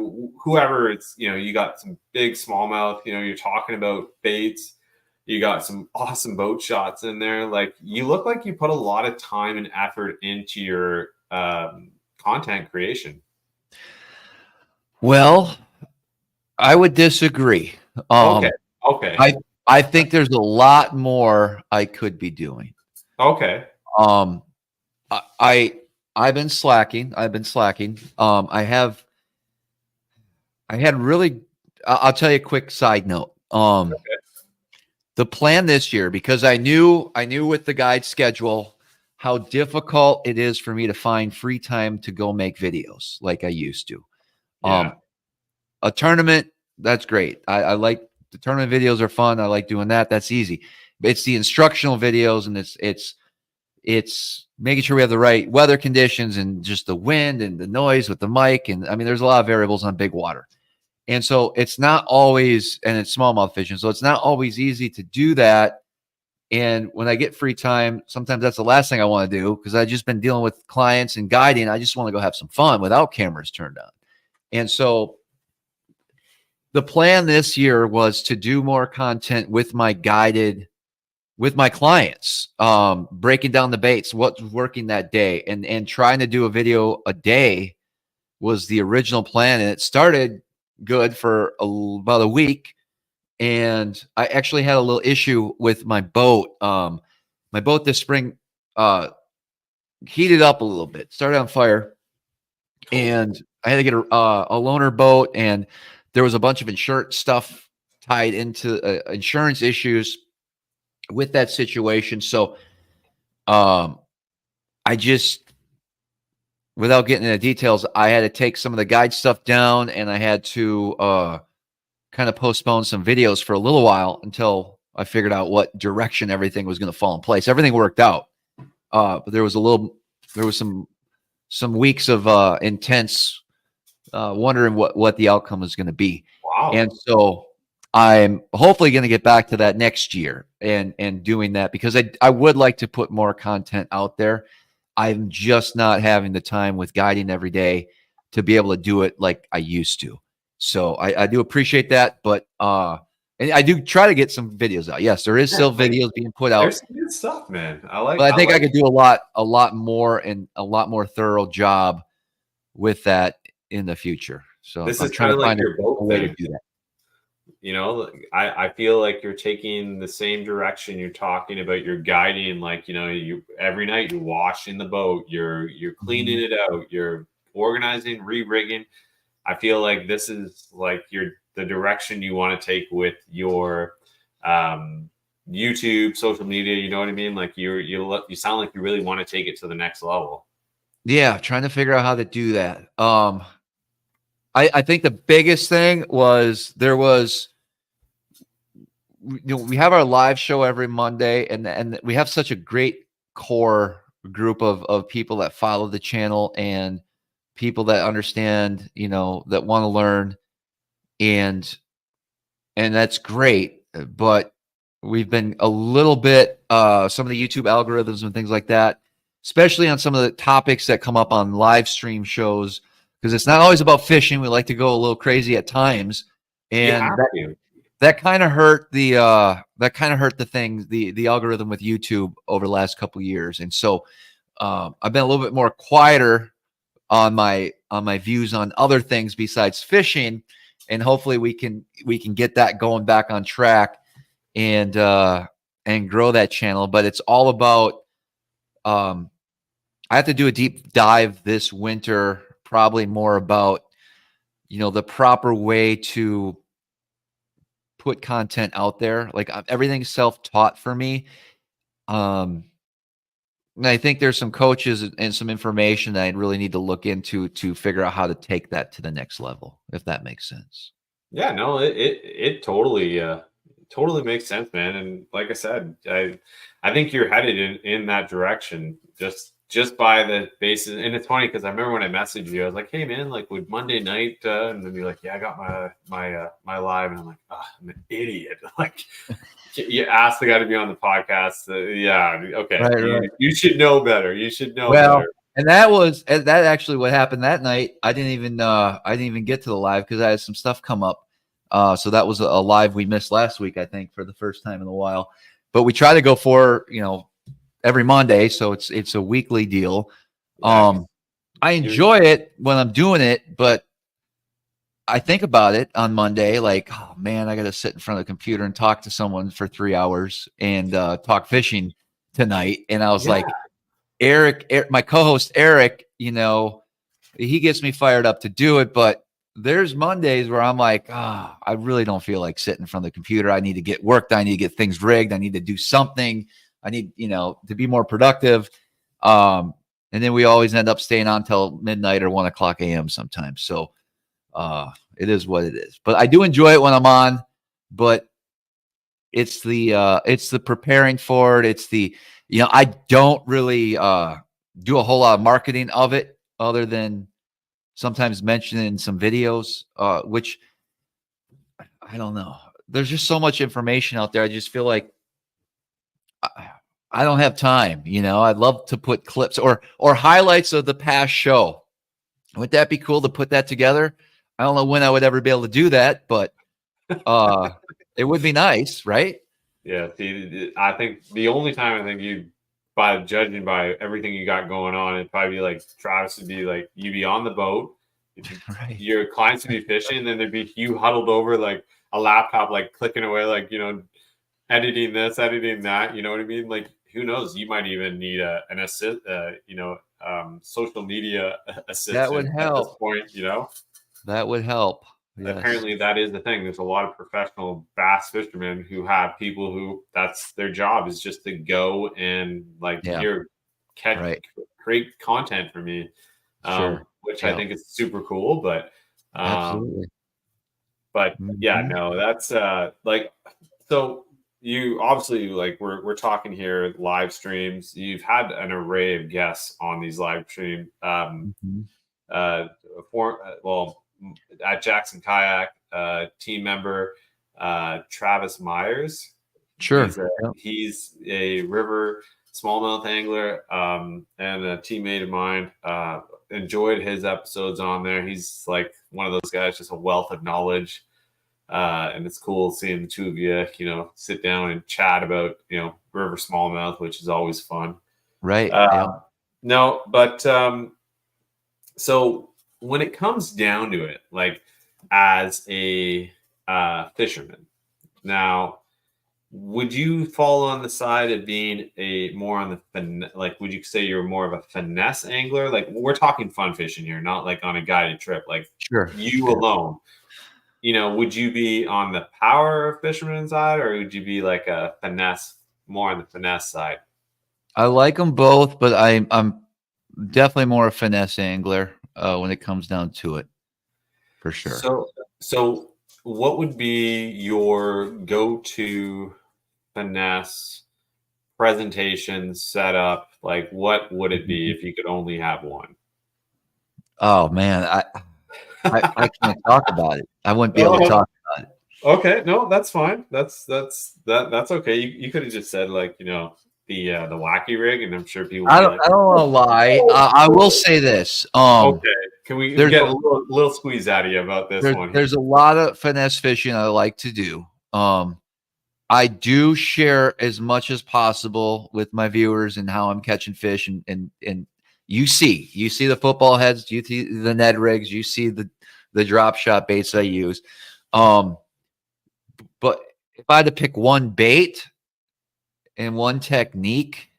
whoever it's, you got some big smallmouth, you're talking about baits, you got some awesome boat shots in there. Like you look like you put a lot of time and effort into your content creation. Well, I would disagree. Okay. I think there's a lot more I could be doing. Okay. I've been slacking. I'll tell you a quick side note. The plan this year, because I knew with the guide schedule, how difficult it is for me to find free time to go make videos like I used to. Yeah. A tournament, that's great. I like the tournament videos are fun. I like doing that. That's easy. But it's the instructional videos, and it's making sure we have the right weather conditions and just the wind and the noise with the mic. And I mean, there's a lot of variables on big water. And so it's not always, and it's smallmouth fishing. So it's not always easy to do that. And when I get free time, sometimes that's the last thing I want to do because I've just been dealing with clients and guiding. I just want to go have some fun without cameras turned on. And so the plan this year was to do more content with my clients, breaking down the baits, what's working that day, and trying to do a video a day was the original plan. And it started good for about a week. And I actually had a little issue with my boat. My boat this spring heated up a little bit, started on fire, and I had to get a loaner boat, and there was a bunch of insurance stuff tied into insurance issues with that situation. So I just, without getting into details, I had to take some of the guide stuff down, and I had to kind of postpone some videos for a little while until I figured out what direction everything was going to fall in place. Everything worked out. But there was some weeks of intense wondering what the outcome is going to be. Wow. And so I'm hopefully going to get back to that next year and doing that because I would like to put more content out there. I'm just not having the time with guiding every day to be able to do it like I used to. So I do appreciate that, but and I do try to get some videos out. Yes, there is still videos being put out. There's good stuff, man. But I think I could do a lot more and a lot more thorough job with that in the future. So this I'm is trying to find your boat a way thing. to do that. You know, I feel like you're taking the same direction. You're talking about your guiding, like, you know, you every night you wash in the boat, you're cleaning it out, you're organizing, re-rigging. I feel like this is like the direction you want to take with your YouTube, social media. You know what I mean? Like you sound like you really want to take it to the next level. Yeah, trying to figure out how to do that. I think the biggest thing was we have our live show every Monday, and we have such a great core group of people that follow the channel and people that understand, you know, that want to learn, and that's great. But we've been a little bit some of the YouTube algorithms and things like that, especially on some of the topics that come up on live stream shows, because it's not always about fishing. We like to go a little crazy at times, and that kind of hurt the the algorithm with YouTube over the last couple of years. And so I've been a little bit more quieter on my views on other things besides fishing, and hopefully we can get that going back on track and grow that channel. But it's all about I have to do a deep dive this winter, probably more about, you know, the proper way to put content out there. Like everything's self-taught for me. And I think there's some coaches and some information that I really need to look into to figure out how to take that to the next level, if that makes sense. Yeah, no, it totally makes sense, man. And like I said, I think you're headed in that direction just by the basis. And it's funny because I remember when I messaged you, I was like, "Hey, man, like would Monday night?" And then you're like, "Yeah, I got my live," and I'm like, "Oh, I'm an idiot!" Like you asked the guy to be on the podcast. Yeah, okay, Right. You should know better. You should know Well, better. and that actually what happened that night. I didn't even get to the live because I had some stuff come up. So that was a live we missed last week, I think, for the first time in a while. But we try to go for, you know, every Monday, so it's a weekly deal. I enjoy it when I'm doing it, but I think about it on Monday, like, oh man, I got to sit in front of the computer and talk to someone for 3 hours and talk fishing tonight. And I was like, Eric, my co-host Eric, you know, he gets me fired up to do it, but there's Mondays where I'm like, I really don't feel like sitting in front of the computer. I need to get work done. I need to get things rigged. I need to do something. I need, you know, to be more productive. And then we always end up staying on till midnight or 1 o'clock a.m. sometimes. So it is what it is. But I do enjoy it when I'm on. But it's the preparing for it. It's the, I don't really do a whole lot of marketing of it other than sometimes mention it in some videos, which I don't know. There's just so much information out there. I just feel like I don't have time. I'd love to put clips or highlights of the past show. Would that be cool to put that together? I don't know when I would ever be able to do that, but it would be nice, right? Yeah. See, I think the only time I think judging by everything you got going on, it'd probably be like Travis would be like, you'd be on the boat, Right. your clients would be fishing, and then there'd be you huddled over like a laptop, like clicking away, like, editing this, editing that. You know what I mean? Like, who knows? You might even need an assist, social media assistant That would at this help. point. That would help. Yes. Apparently that is the thing. There's a lot of professional bass fishermen who have people who that's their job is just to go and create content for me, Sure. which I think is super cool. But absolutely. But yeah, no, that's so you obviously we're talking here live streams. You've had an array of guests on these live stream. At Jackson Kayak, team member Travis Myers. Sure. He's a river smallmouth angler and a teammate of mine. Enjoyed his episodes on there. He's like one of those guys, just a wealth of knowledge. And it's cool seeing the two of you, sit down and chat about, river smallmouth, which is always fun. Right. No, but so when it comes down to it, like as a fisherman, now, would you fall on the side of being would you say you're more of a finesse angler? Like, we're talking fun fishing here, not like on a guided trip, like Sure. you alone. Would you be on the power fisherman side, or would you be like a finesse, more on the finesse side? I like them both, but I'm definitely more a finesse angler when it comes down to it, for sure. So what would be your go-to finesse presentation setup? Like, what would it be if you could only have one? Oh man, I can't talk about it. I wouldn't be able to talk about it. Okay, no, that's fine. That's okay. You could have just said the wacky rig, and I'm sure people. I don't want to lie. I will say this. Okay, can we get a little squeeze out of you about this one? There's a lot of finesse fishing I like to do. I do share as much as possible with my viewers and how I'm catching fish, and you see the football heads, you see the Ned rigs, you see the drop shot baits I use. But if I had to pick one bait and one technique,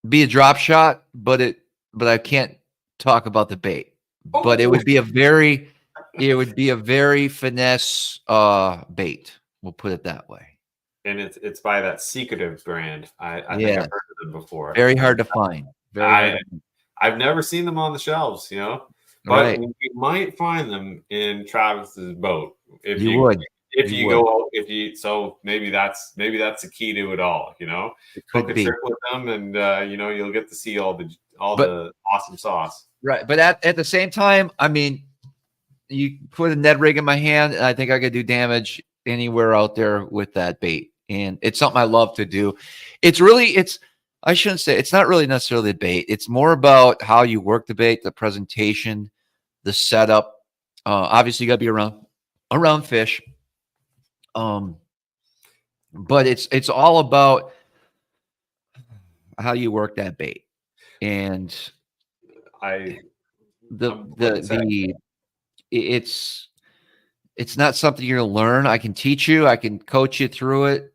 be a drop shot, but I can't talk about the bait. Oh. But it would be a very finesse bait. We'll put it that way. And it's by that secretive brand. I think I've heard of them before. Very hard to find. I've never seen them on the shelves, but you might find them in Travis's boat. So maybe that's the key to it all, Hook a trip with them, and you'll get to see all the awesome sauce. Right, but at the same time, I mean, you put a Ned rig in my hand, and I think I could do damage anywhere out there with that bait, and it's something I love to do. I shouldn't say it's not really necessarily the bait. It's more about how you work the bait, the presentation, the setup. Obviously, you got to be around fish. But it's all about how you work that bait, and it's not something you're gonna learn. I can teach you, I can coach you through it,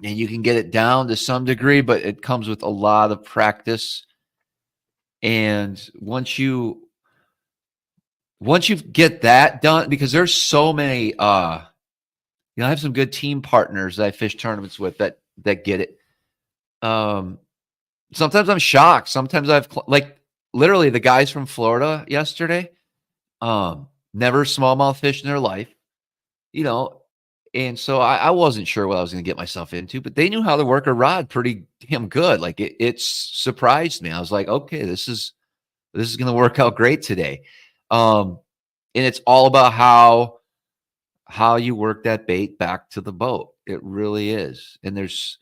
and you can get it down to some degree, but it comes with a lot of practice. And once you get that done, because there's so many I have some good team partners that I fish tournaments with that get it. Sometimes I'm shocked. Sometimes like literally the guys from Florida yesterday, never smallmouth fished in their life, and so I wasn't sure what I was going to get myself into, but they knew how to work a rod pretty damn good. Like it surprised me. I was like, okay, this is going to work out great today. And it's all about how you work that bait back to the boat. It really is. And there's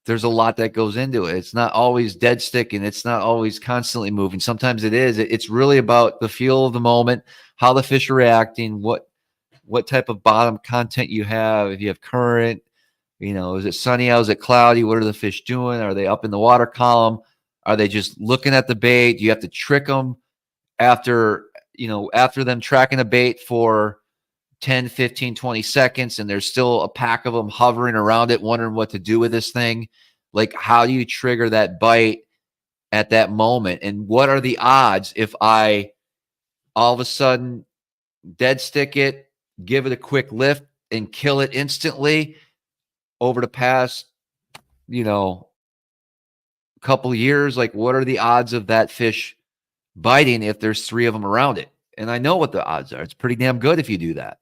a lot that goes into it. It's not always dead stick, and it's not always constantly moving. Sometimes it is. It's really about the feel of the moment, how the fish are reacting, what type of bottom content you have. If you have current, is it sunny out? Is it cloudy? What are the fish doing? Are they up in the water column? Are they just looking at the bait? Do you have to trick them after them tracking a bait for 10, 15, 20 seconds, and there's still a pack of them hovering around it, wondering what to do with this thing? Like, how do you trigger that bite at that moment? And what are the odds if I all of a sudden dead stick it, give it a quick lift, and kill it instantly over the past, couple of years? Like, what are the odds of that fish biting if there's 3 of them around it? And I know what the odds are. It's pretty damn good if you do that.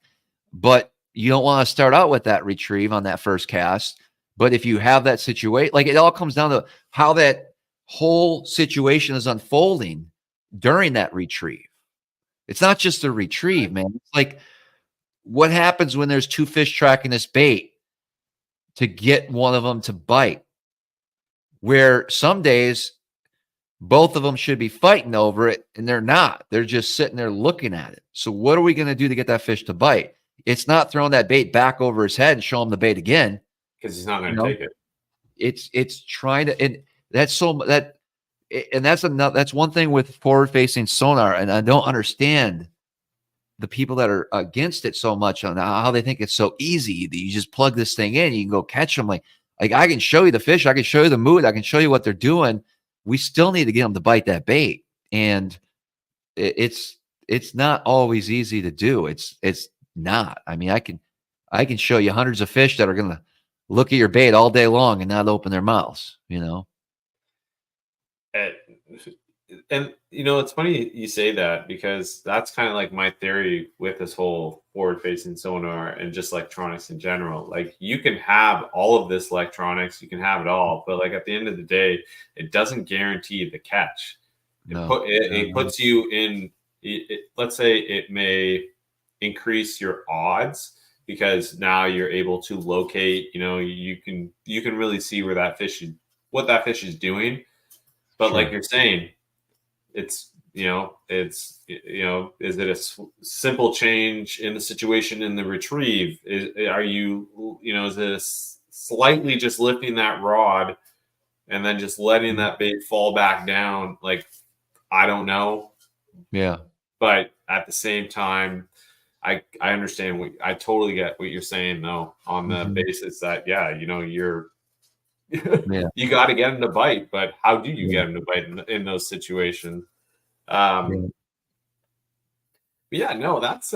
But you don't want to start out with that retrieve on that first cast. But if you have that situation, like, it all comes down to how that whole situation is unfolding during that retrieve. It's not just a retrieve, man. It's like, what happens when there's 2 fish tracking this bait to get one of them to bite? Where some days both of them should be fighting over it, and they're not. They're just sitting there looking at it. So what are we going to do to get that fish to bite? It's not throwing that bait back over his head and show him the bait again, because he's not going to take it. It's trying to, and that's that's one thing with forward-facing sonar, and I don't understand the people that are against it so much on how they think it's so easy that you just plug this thing in, you can go catch them. Like I can show you the fish, I can show you the mood, I can show you what they're doing. We still need to get them to bite that bait, and it's not always easy to do. It's not. I mean, I can show you hundreds of fish that are going to look at your bait all day long and not open their mouths. And it's funny you say that, because that's kind of like my theory with this whole forward-facing sonar and just electronics in general. Like, you can have all of this electronics, you can have it all, but like at the end of the day, it doesn't guarantee the catch. It puts you in. Let's say it may increase your odds, because now you're able to locate. You can really see where that fish what that fish is doing. But Sure. like you're saying, is it a simple change in the situation in the retrieve? Is it slightly just lifting that rod and then just letting that bait fall back down? Like, I don't know. Yeah. But at the same time, I understand I totally get what you're saying, though, on the basis that, you're you got to get him to bite, but how do you get him to bite in those situations? No, that's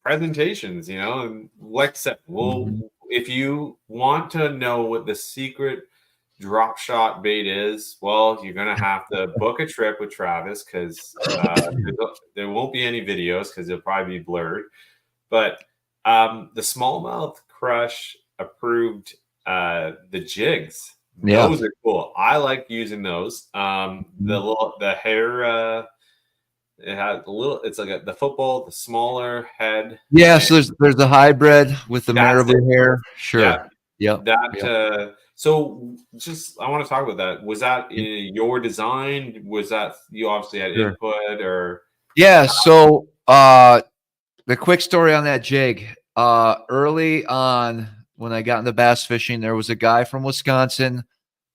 presentations, and like I said, if you want to know what the secret drop shot bait is, well, you're going to have to book a trip with Travis, because there won't be any videos, because they'll probably be blurred. But the Smallmouth Crush approved the jigs. Yeah. Those are cool. I like using those. The hair, it has a little. It's like the football, the smaller head. Yeah. So there's the hybrid with the marabou hair. Sure. Yeah. So just, I want to talk about that. Was that your design? Was that, you obviously had input, or? Yeah. So the quick story on that jig. Early on, when I got into bass fishing, there was a guy from Wisconsin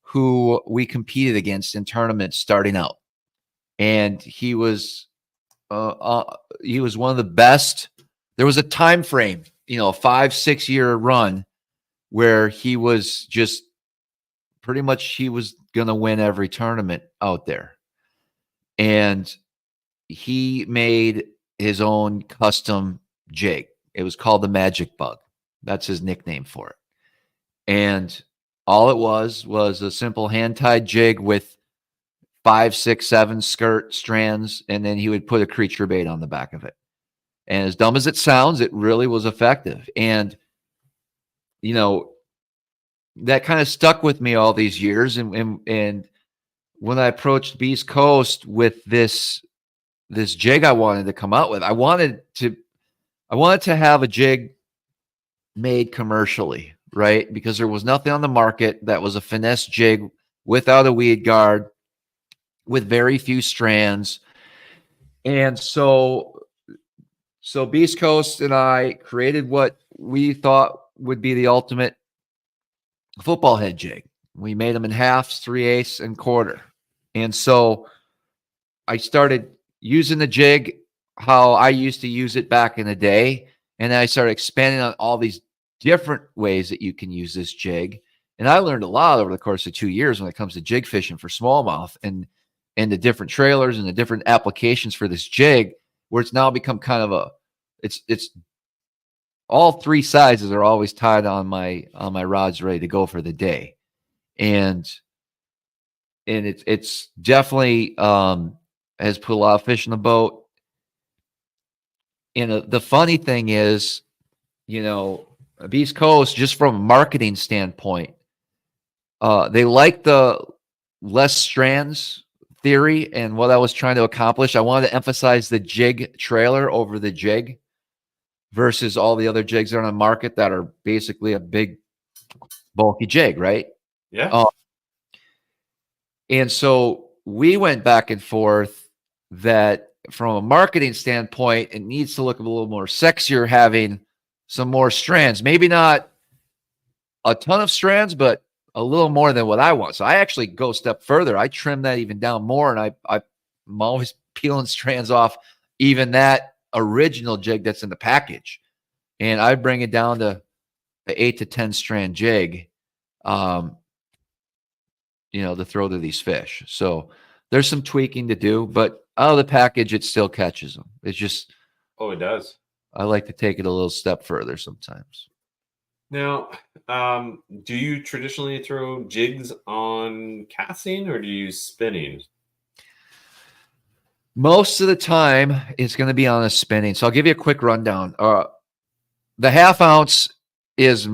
who we competed against in tournaments starting out, and he was one of the best. There was a time frame, a 5-6 year run where he was just pretty much, he was going to win every tournament out there. And he made his own custom jig It was called the Magic Bug. That's his nickname for it. And all it was a simple hand-tied jig with 5, 6, 7 skirt strands, and then he would put a creature bait on the back of it. And as dumb as it sounds, it really was effective. And, you know, that kind of stuck with me all these years. And when I approached Beast Coast with this jig I wanted to come out with, I wanted to have a jig made commercially, right? Because there was nothing on the market that was a finesse jig without a weed guard, with very few strands. And so Beast Coast and I created what we thought would be the ultimate football head jig. We made them in halves, 3/8, and quarter. And so I started using the jig how I used to use it back in the day. And then I started expanding on all these different ways that you can use this jig. And I learned a lot over the course of 2 years when it comes to jig fishing for smallmouth and the different trailers and the different applications for this jig, where it's now become kind of it's all 3 sizes are always tied on my rods ready to go for the day. And it's definitely has put a lot of fish in the boat. And the funny thing is, you know, Beast Coast, just from a marketing standpoint, they like the less strands theory. And what I was trying to accomplish, I wanted to emphasize the jig trailer over the jig versus all the other jigs that are on the market that are basically a big bulky jig, right? Yeah. And so we went back and forth that from a marketing standpoint, it needs to look a little more sexier, having some more strands. Maybe not a ton of strands, but a little more than what I want. So I actually go a step further. I trim that even down more, and I'm always peeling strands off even that original jig that's in the package. And I bring it down to the 8 to 10 strand jig, you know, to throw to these fish. So there's some tweaking to do, but out of the package, it still catches them. It's just, Oh, it does. I like to take it a little step further sometimes. Now, do you traditionally throw jigs on casting, or do you use spinning? Most of the time, it's going to be on a spinning. So I'll give you a quick rundown. The half ounce is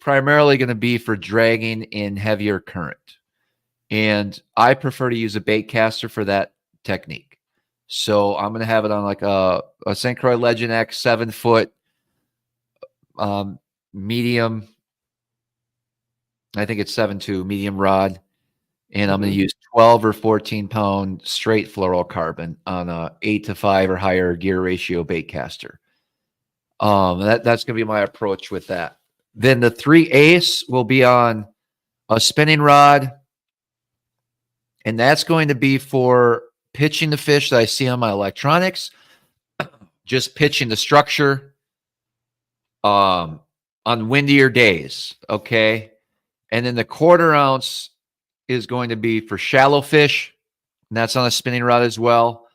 primarily going to be for dragging in heavier current. And I prefer to use a bait caster for that technique. So I'm going to have it on like a St. Croix Legend X 7-foot medium. I think it's 7.2 medium rod. And I'm going to use 12 or 14 pound straight fluorocarbon on a 8 to 5 or higher gear ratio bait caster. That's going to be my approach with that. Then the 3/8 will be on a spinning rod. And that's going to be for pitching the fish that I see on my electronics, just pitching the structure on windier days, okay? And then the 1/4 ounce is going to be for shallow fish, and that's on a spinning rod as well,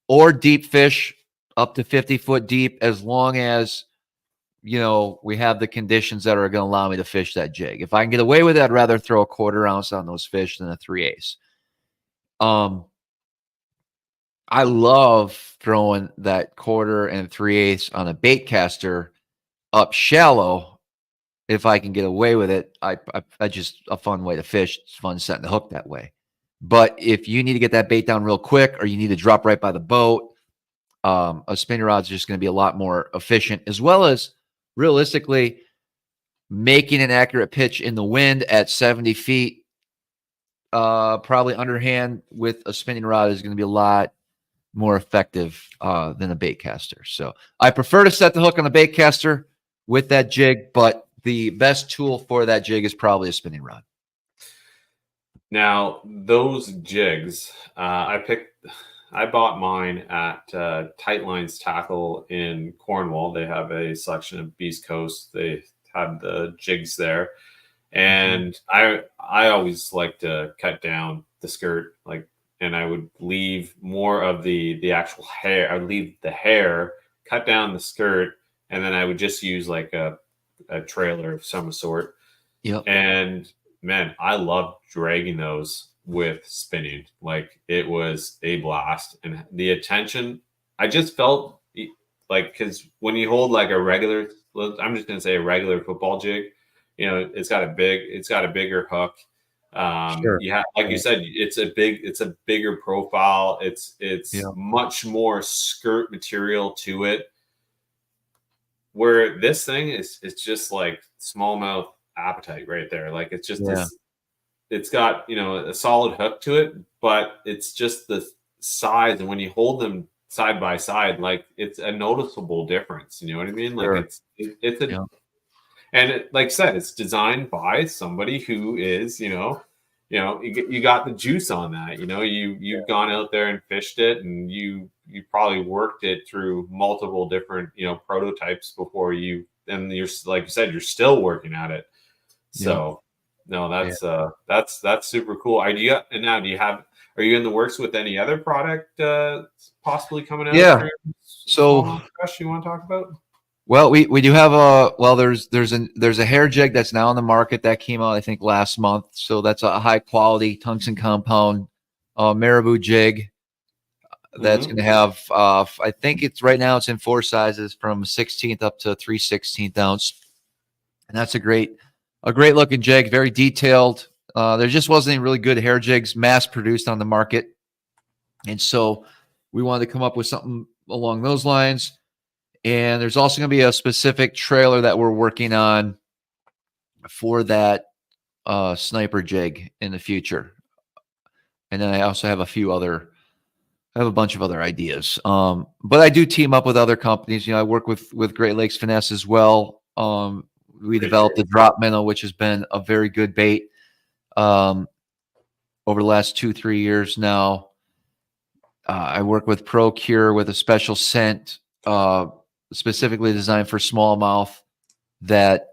or deep fish up to 50-foot deep, as long as, you know, we have the conditions that are going to allow me to fish that jig. If I can get away with it, I'd rather throw a 1/4 ounce on those fish than a 3/8. I love throwing that 1/4 and 3/8 on a bait caster up shallow. If I can get away with it, I just a fun way to fish. It's fun setting the hook that way. But if you need to get that bait down real quick, or you need to drop right by the boat, a spinning rod is just going to be a lot more efficient, as well as realistically making an accurate pitch in the wind at 70 feet. Probably underhand with a spinning rod is going to be a lot more effective than a bait caster. So I prefer to set the hook on a bait caster with that jig, but the best tool for that jig is probably a spinning rod. Now, those jigs, I bought mine at Tight Lines Tackle in Cornwall. They have a selection of Beast Coast. They have the jigs there. And I always like to cut down the skirt, and I would leave more of the actual hair. I would leave the hair, cut down the skirt, and then I would just use like a trailer of some sort. Yep. And man, I loved dragging those with spinning. Like it was a blast, and the attention. I just felt like, because when you hold like a regular, I'm just gonna say a regular football jig, you know, it's got a bigger hook. Sure. You have, like you said, it's a bigger profile. It's much more skirt material to it. Where this thing is, it's just like smallmouth appetite right there. Like it's just this. It's got, you know, a solid hook to it, but it's just the size, and when you hold them side by side, like it's a noticeable difference. You know what I mean? Sure. Like it's a, and like I said, it's designed by somebody who is, you got the juice on that. You know, you've gone out there and fished it, and you probably worked it through multiple different, you know, prototypes before you, and you're, like you said, you're still working at it. So no, that's super cool. Are you in the works with any other product possibly coming out? Yeah. So Crush, you want to talk about? Well, we do have there's a hair jig that's now on the market that came out, I think, last month. So that's a high quality tungsten compound marabou jig that's going to have I think it's right now it's in 4 sizes from 16th up to 3/16 ounce, and that's a great looking jig, very detailed. There just wasn't any really good hair jigs mass produced on the market, and so we wanted to come up with something along those lines. And there's also going to be a specific trailer that we're working on for that sniper jig in the future. And then I also have a bunch of other ideas. But I do team up with other companies. You know, I work with Great Lakes Finesse as well. We developed the drop minnow, which has been a very good bait over the last 2-3 years now. I work with Procure with a special scent specifically designed for smallmouth that's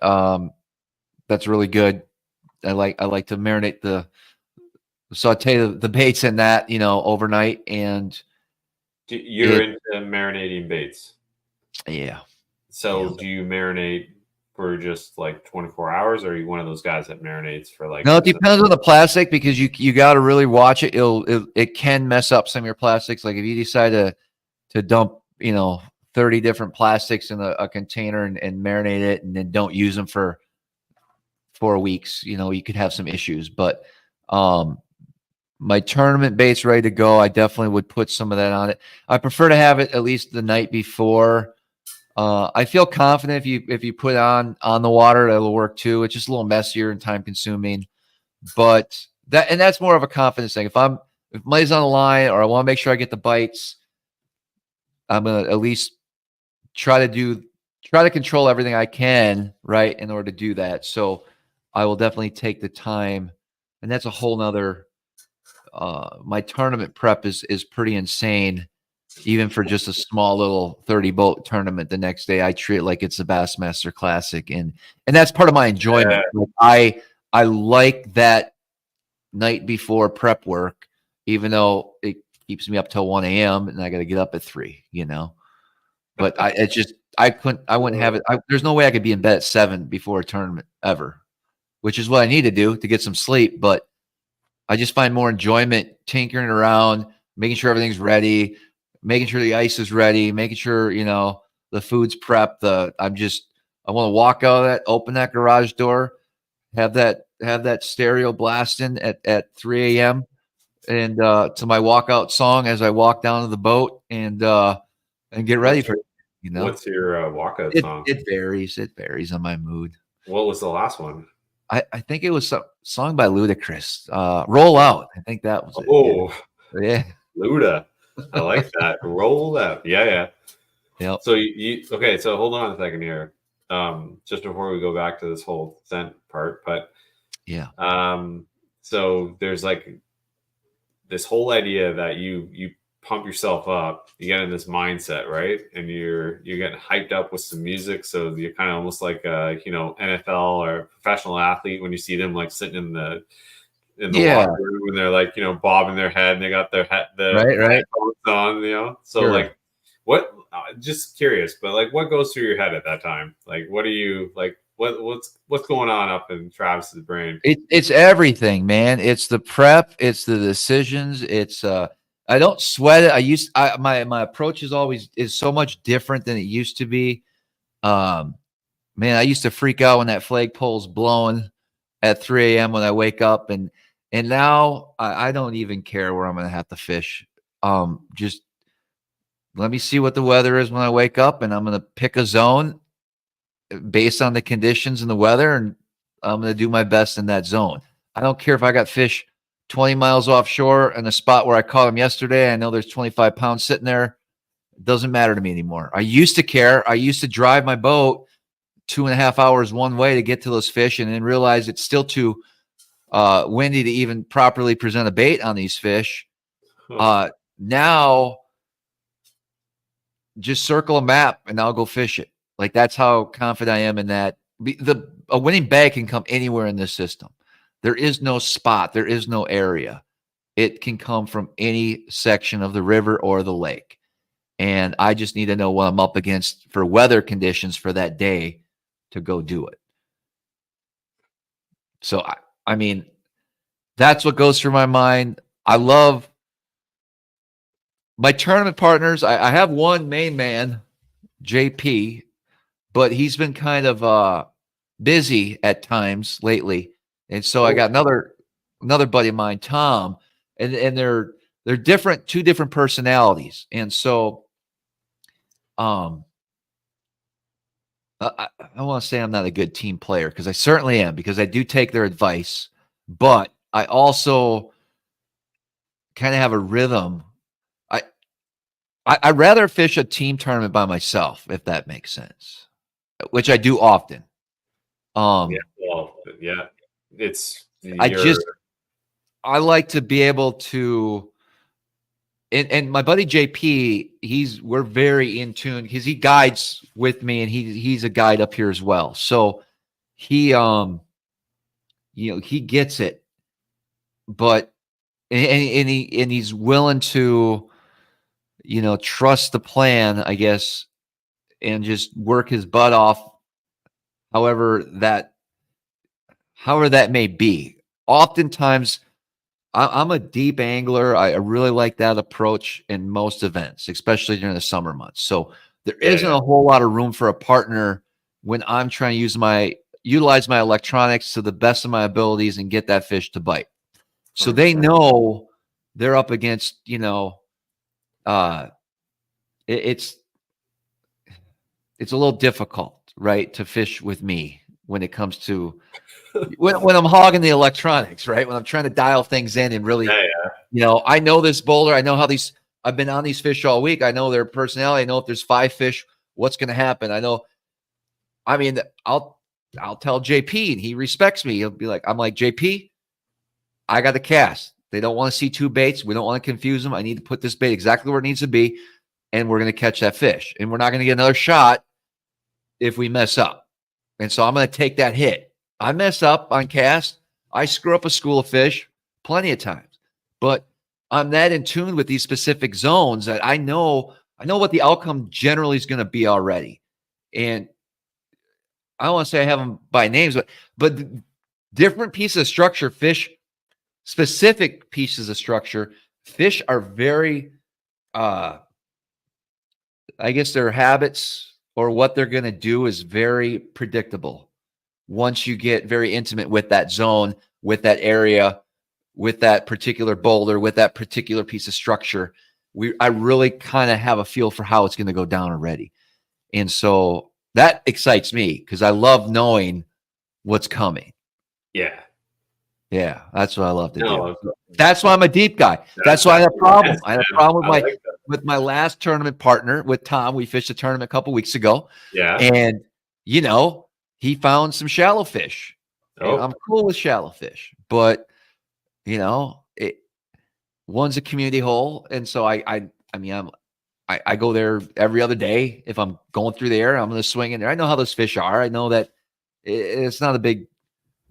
really good. I like to marinate saute the baits in that, you know, overnight. And you're into marinating baits. Yeah. So do you marinate for just like 24 hours, or are you one of those guys that marinates for like? No, it depends on the plastic, because you got to really watch it. It can mess up some of your plastics. Like if you decide to dump, you know, 30 different plastics in a container and marinate it, and then don't use them for 4 weeks, you know, you could have some issues. But my tournament bait's ready to go. I definitely would put some of that on it. I prefer to have it at least the night before. I feel confident if you put it on the water, it'll work too. It's just a little messier and time consuming, but that's more of a confidence thing. If money's on the line, or I want to make sure I get the bites, I'm gonna at least try to control everything I can, right, in order to do that. So I will definitely take the time, and that's a whole nother. My tournament prep is pretty insane. Even for just a small little 30 boat tournament, the next day I treat it like it's the Bassmaster Classic, and that's part of my enjoyment. Like I like that night before prep work, even though it keeps me up till 1 a.m. and I got to get up at 3. You know, but I wouldn't have it. There's no way I could be in bed at 7 before a tournament ever, which is what I need to do to get some sleep. But I just find more enjoyment tinkering around, making sure everything's ready, making sure the ice is ready, making sure, you know, the food's prepped. I want to walk out of that, open that garage door, have that stereo blasting at 3 a.m. and to my walkout song as I walk down to the boat and get ready for it. You know, what's your walkout song? It varies. It varies on my mood. What was the last one? I think it was some song by Ludacris. Roll Out. I think that was it. Oh, yeah. Luda. I like that. Roll Out. Yeah. Yep. So okay, so hold on a second here. Just before we go back to this whole scent part, but yeah. So there's like this whole idea that you pump yourself up, you get in this mindset, right? And you're getting hyped up with some music. So you're kind of almost like a, you know, NFL or professional athlete when you see them like sitting in the locker room and they're like, you know, bobbing their head and they got their headphones on, you know. So like just curious, but like, what goes through your head at that time? Like, what are you like? What's going on up in Travis's brain? It's everything, man. It's the prep. It's the decisions. It's I don't sweat it. My approach is so much different than it used to be. Man, I used to freak out when that flagpole's blowing at 3 a.m. when I wake up, and now I don't even care where I'm going to have to fish. Just let me see what the weather is when I wake up, and I'm going to pick a zone based on the conditions and the weather, and I'm going to do my best in that zone. I don't care if I got fish 20 miles offshore in a spot where I caught them yesterday. I know there's 25 pounds sitting there. It doesn't matter to me anymore. I used to care. I used to drive my boat 2.5 hours one way to get to those fish, and then realize it's still too windy to even properly present a bait on these fish. Now, just circle a map and I'll go fish it. Like, that's how confident I am in that. A winning bag can come anywhere in this system. There is no spot. There is no area. It can come from any section of the river or the lake. And I just need to know what I'm up against for weather conditions for that day to go do it. So, I mean, that's what goes through my mind. I love my tournament partners. I have one main man, JP, but he's been kind of busy at times lately. And so I got another buddy of mine, Tom, and they're different, two different personalities. And so I want to say I'm not a good team player, because I certainly am, because I do take their advice, but I also kind of have a rhythm. I'd rather fish a team tournament by myself, if that makes sense, which I do often. I like to be able to, and my buddy JP, we're very in tune, because he guides with me, and he's a guide up here as well. So he gets it, but and he's willing to, trust the plan, I guess, and just work his butt off, however that may be. Oftentimes, I'm a deep angler. I really like that approach in most events, especially during the summer months. So there isn't a whole lot of room for a partner when I'm trying to utilize my electronics to the best of my abilities and get that fish to bite. So they know they're up against, it's a little difficult, right, to fish with me when it comes to when I'm hogging the electronics, right? When I'm trying to dial things in and really, I know this boulder. I know how I've been on these fish all week. I know their personality. I know if there's 5 fish, what's going to happen. I'll tell JP, and he respects me. He'll be like, I'm like, JP, I got the cast. They don't want to see 2 baits. We don't want to confuse them. I need to put this bait exactly where it needs to be, and we're going to catch that fish. And we're not going to get another shot if we mess up. And so I'm going to take that hit. I mess up on cast. I screw up a school of fish plenty of times. But I'm that in tune with these specific zones that I know what the outcome generally is going to be already. And I don't want to say I have them by names, but different pieces of structure, specific pieces of structure, fish are very, I guess their habits or what they're going to do is very predictable. Once you get very intimate with that zone, with that area, with that particular boulder, with that particular piece of structure, I really kind of have a feel for how it's going to go down already. And so that excites me, because I love knowing what's coming. Yeah. Yeah, that's what I love to do. That's why I'm a deep guy. That's why I had a problem. I had a problem with my last tournament partner, with Tom. We fished a tournament a couple weeks ago. Yeah. And, he found some shallow fish. Oh. I'm cool with shallow fish, but, one's a community hole. And so I go there every other day. If I'm going through there, I'm going to swing in there. I know how those fish are. I know that it's not a big,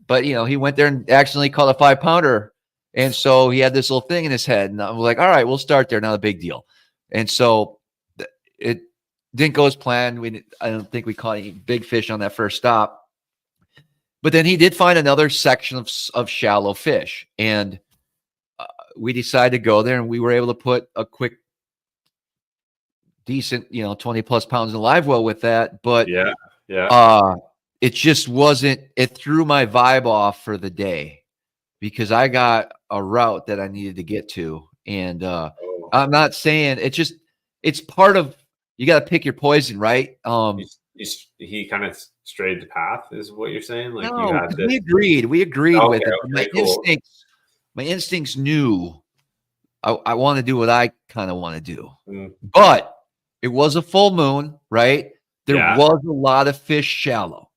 but he went there and accidentally caught a 5-pounder. And so he had this little thing in his head, and I'm like, all right, we'll start there. Not a big deal. And so didn't go as planned. I don't think we caught any big fish on that first stop. But then he did find another section of shallow fish, and we decided to go there, and we were able to put a quick, decent, 20 plus pounds in live well with that. But it just wasn't. It threw my vibe off for the day because I got a route that I needed to get to, and I'm not saying it's part of. You got to pick your poison, right? He kind of strayed the path, is what you're saying. Like no, you had this. We agreed with it. Okay, My instincts knew I want to do what I kind of want to do, but it was a full moon, right? There was a lot of fish shallow,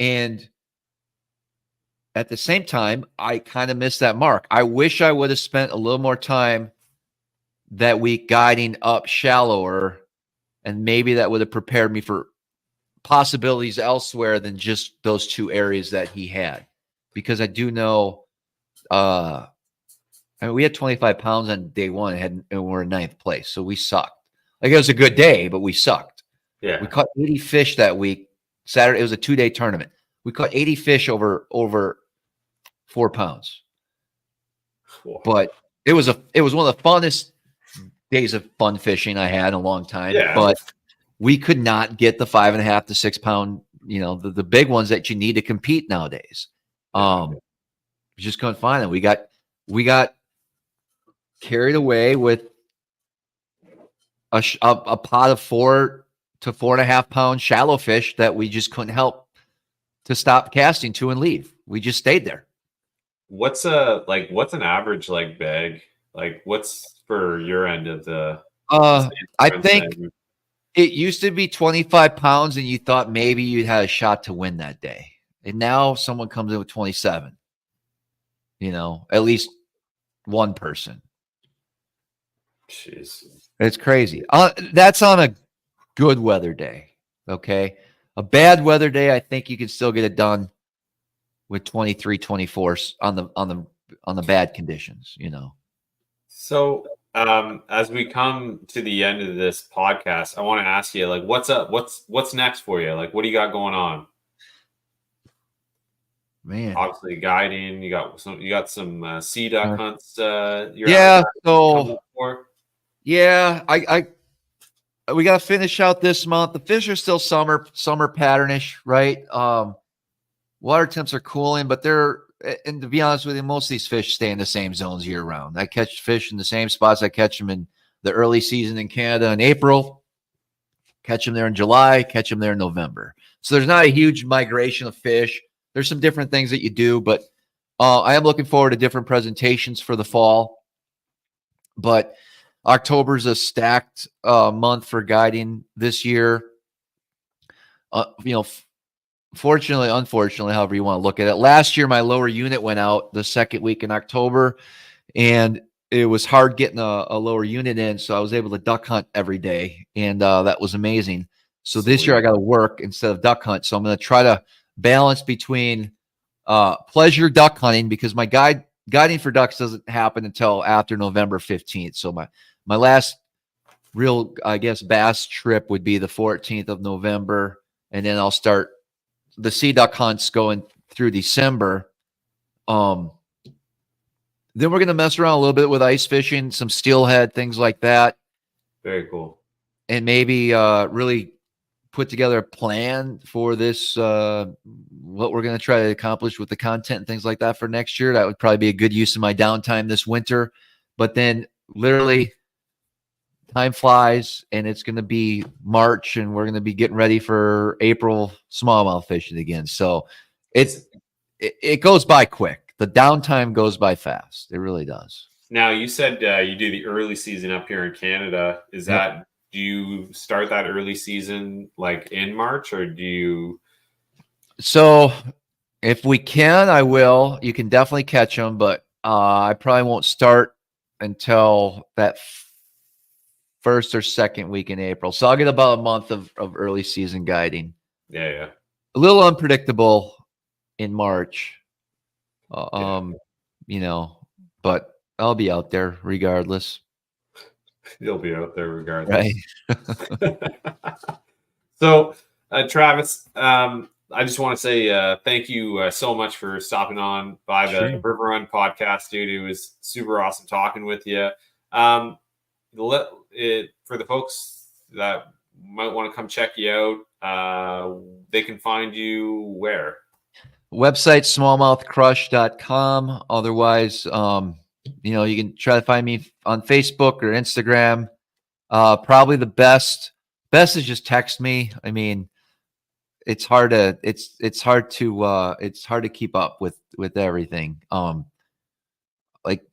and at the same time, I kind of missed that mark. I wish I would have spent a little more time that week guiding up shallower, and maybe that would have prepared me for possibilities elsewhere than just those two areas that he had. Because I do know, we had 25 pounds on day one and we're in ninth place. So we sucked. Like, it was a good day, but we sucked. Yeah. We caught 80 fish that week. Saturday, it was a 2-day tournament. We caught 80 fish over 4 pounds. Cool. But it was one of the funnest days of fun fishing I had in a long time. Yeah. But we could not get the 5.5 to 6 pound, the big ones that you need to compete nowadays. We just couldn't find them. We got carried away with a pot of 4 to 4.5 pound shallow fish that we just couldn't help to stop casting to and leave. We just stayed there. What's an average bag? Like, what's for your end of the? I think it used to be 25 pounds, and you thought maybe you had a shot to win that day. And now someone comes in with 27. At least one person. Jeez, it's crazy. That's on a good weather day. Okay, a bad weather day, I think you can still get it done with 23, 24 on the bad conditions. So, as we come to the end of this podcast, I want to ask you, what's up? What's next for you? What do you got going on? Man, obviously guiding. You got some sea duck hunts. We got to finish out this month. The fish are still summer patternish, right? Water temps are cooling, but and to be honest with you, most of these fish stay in the same zones year round. I catch fish in the same spots. I catch them in the early season in Canada in April, catch them there in July, catch them there in November. So there's not a huge migration of fish. There's some different things that you do, but I am looking forward to different presentations for the fall. But October's a stacked month for guiding this year. Fortunately, unfortunately, however you want to look at it. Last year, my lower unit went out the second week in October, and it was hard getting a lower unit in, so I was able to duck hunt every day, and that was amazing. So this year I got to work instead of duck hunt, so I'm going to try to balance between pleasure duck hunting, because my guiding for ducks doesn't happen until after November 15th. So my last real, I guess, bass trip would be the 14th of November, and then I'll start the sea duck hunts going through December. Then we're going to mess around a little bit with ice fishing, some steelhead, things like that. Very cool. And maybe really put together a plan for this, what we're going to try to accomplish with the content and things like that for next year. That would probably be a good use of my downtime this winter. But then literally time flies, and it's going to be March, and we're going to be getting ready for April smallmouth fishing again. So it goes by quick. The downtime goes by fast. It really does. Now, you said you do the early season up here in Canada. Is that, do you start that early season in March, or do you? So if we can, I will. You can definitely catch them, but I probably won't start until that first or second week in April. So I'll get about a month of early season guiding. Yeah. A little unpredictable in March. But I'll be out there regardless. You'll be out there regardless. Right. So, Travis, I just want to say thank you so much for stopping on by the Sure. River Run podcast, dude. It was super awesome talking with you. For the folks that might want to come check you out, they can find you where? Website smallmouthcrush.com. Otherwise, you can try to find me on Facebook or Instagram. Probably the best is just text me. I mean, it's hard to keep up with everything. Like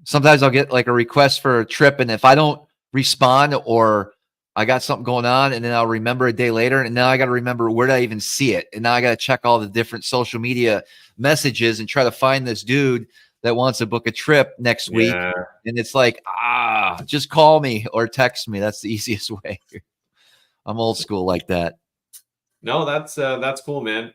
sometimes I'll get like a request for a trip, and if I don't respond or I got something going on, and then I'll remember a day later, and now I got to remember where did I even see it, and now I got to check all the different social media messages and try to find this dude that wants to book a trip next week. And it's like, just call me or text me. That's the easiest way. I'm old school like that. No, that's cool, man.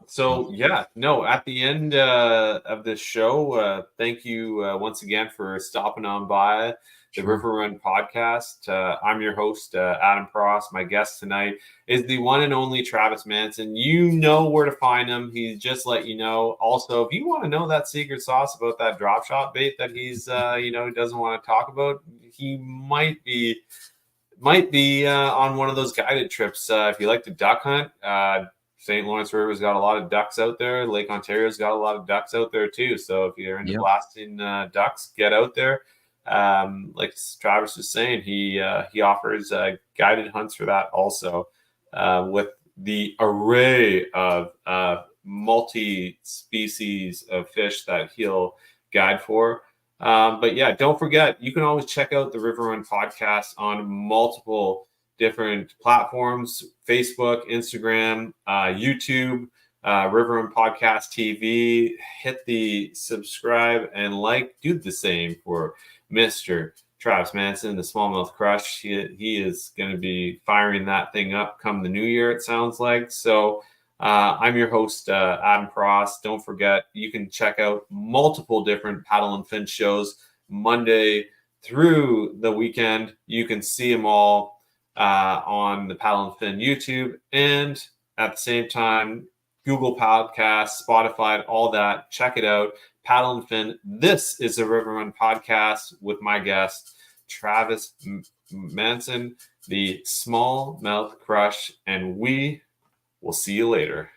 So yeah, no, at the end of this show, thank you once again for stopping on by the River Run podcast. I'm your host, Adam Fraser. My guest tonight is the one and only Travis Manson. You know where to find him. He's just let you know. Also, if you want to know that secret sauce about that drop shot bait that he's he doesn't want to talk about, he might be on one of those guided trips. If you like to duck hunt, St. Lawrence River's got a lot of ducks out there. Lake Ontario's got a lot of ducks out there too. So if you're into blasting ducks, get out there. Like Travis was saying, he offers guided hunts for that also, with the array of multi-species of fish that he'll guide for. But yeah, don't forget, you can always check out the River Run podcast on multiple different platforms: Facebook, Instagram, YouTube, River Run Podcast TV. Hit the subscribe and like. Do the same for Mr. Travis Manson, the Smallmouth Crush. He is going to be firing that thing up come the new year, it sounds like. So I'm your host, Adam Fraser. Don't forget, you can check out multiple different paddle and fin shows Monday through the weekend. You can see them all on the Paddle and Fin YouTube, and at the same time, Google Podcasts, Spotify, all that. Check it out. Paddle and Fin. This is the River Run podcast with my guest, Travis Manson, the Smallmouth Crush, and we will see you later.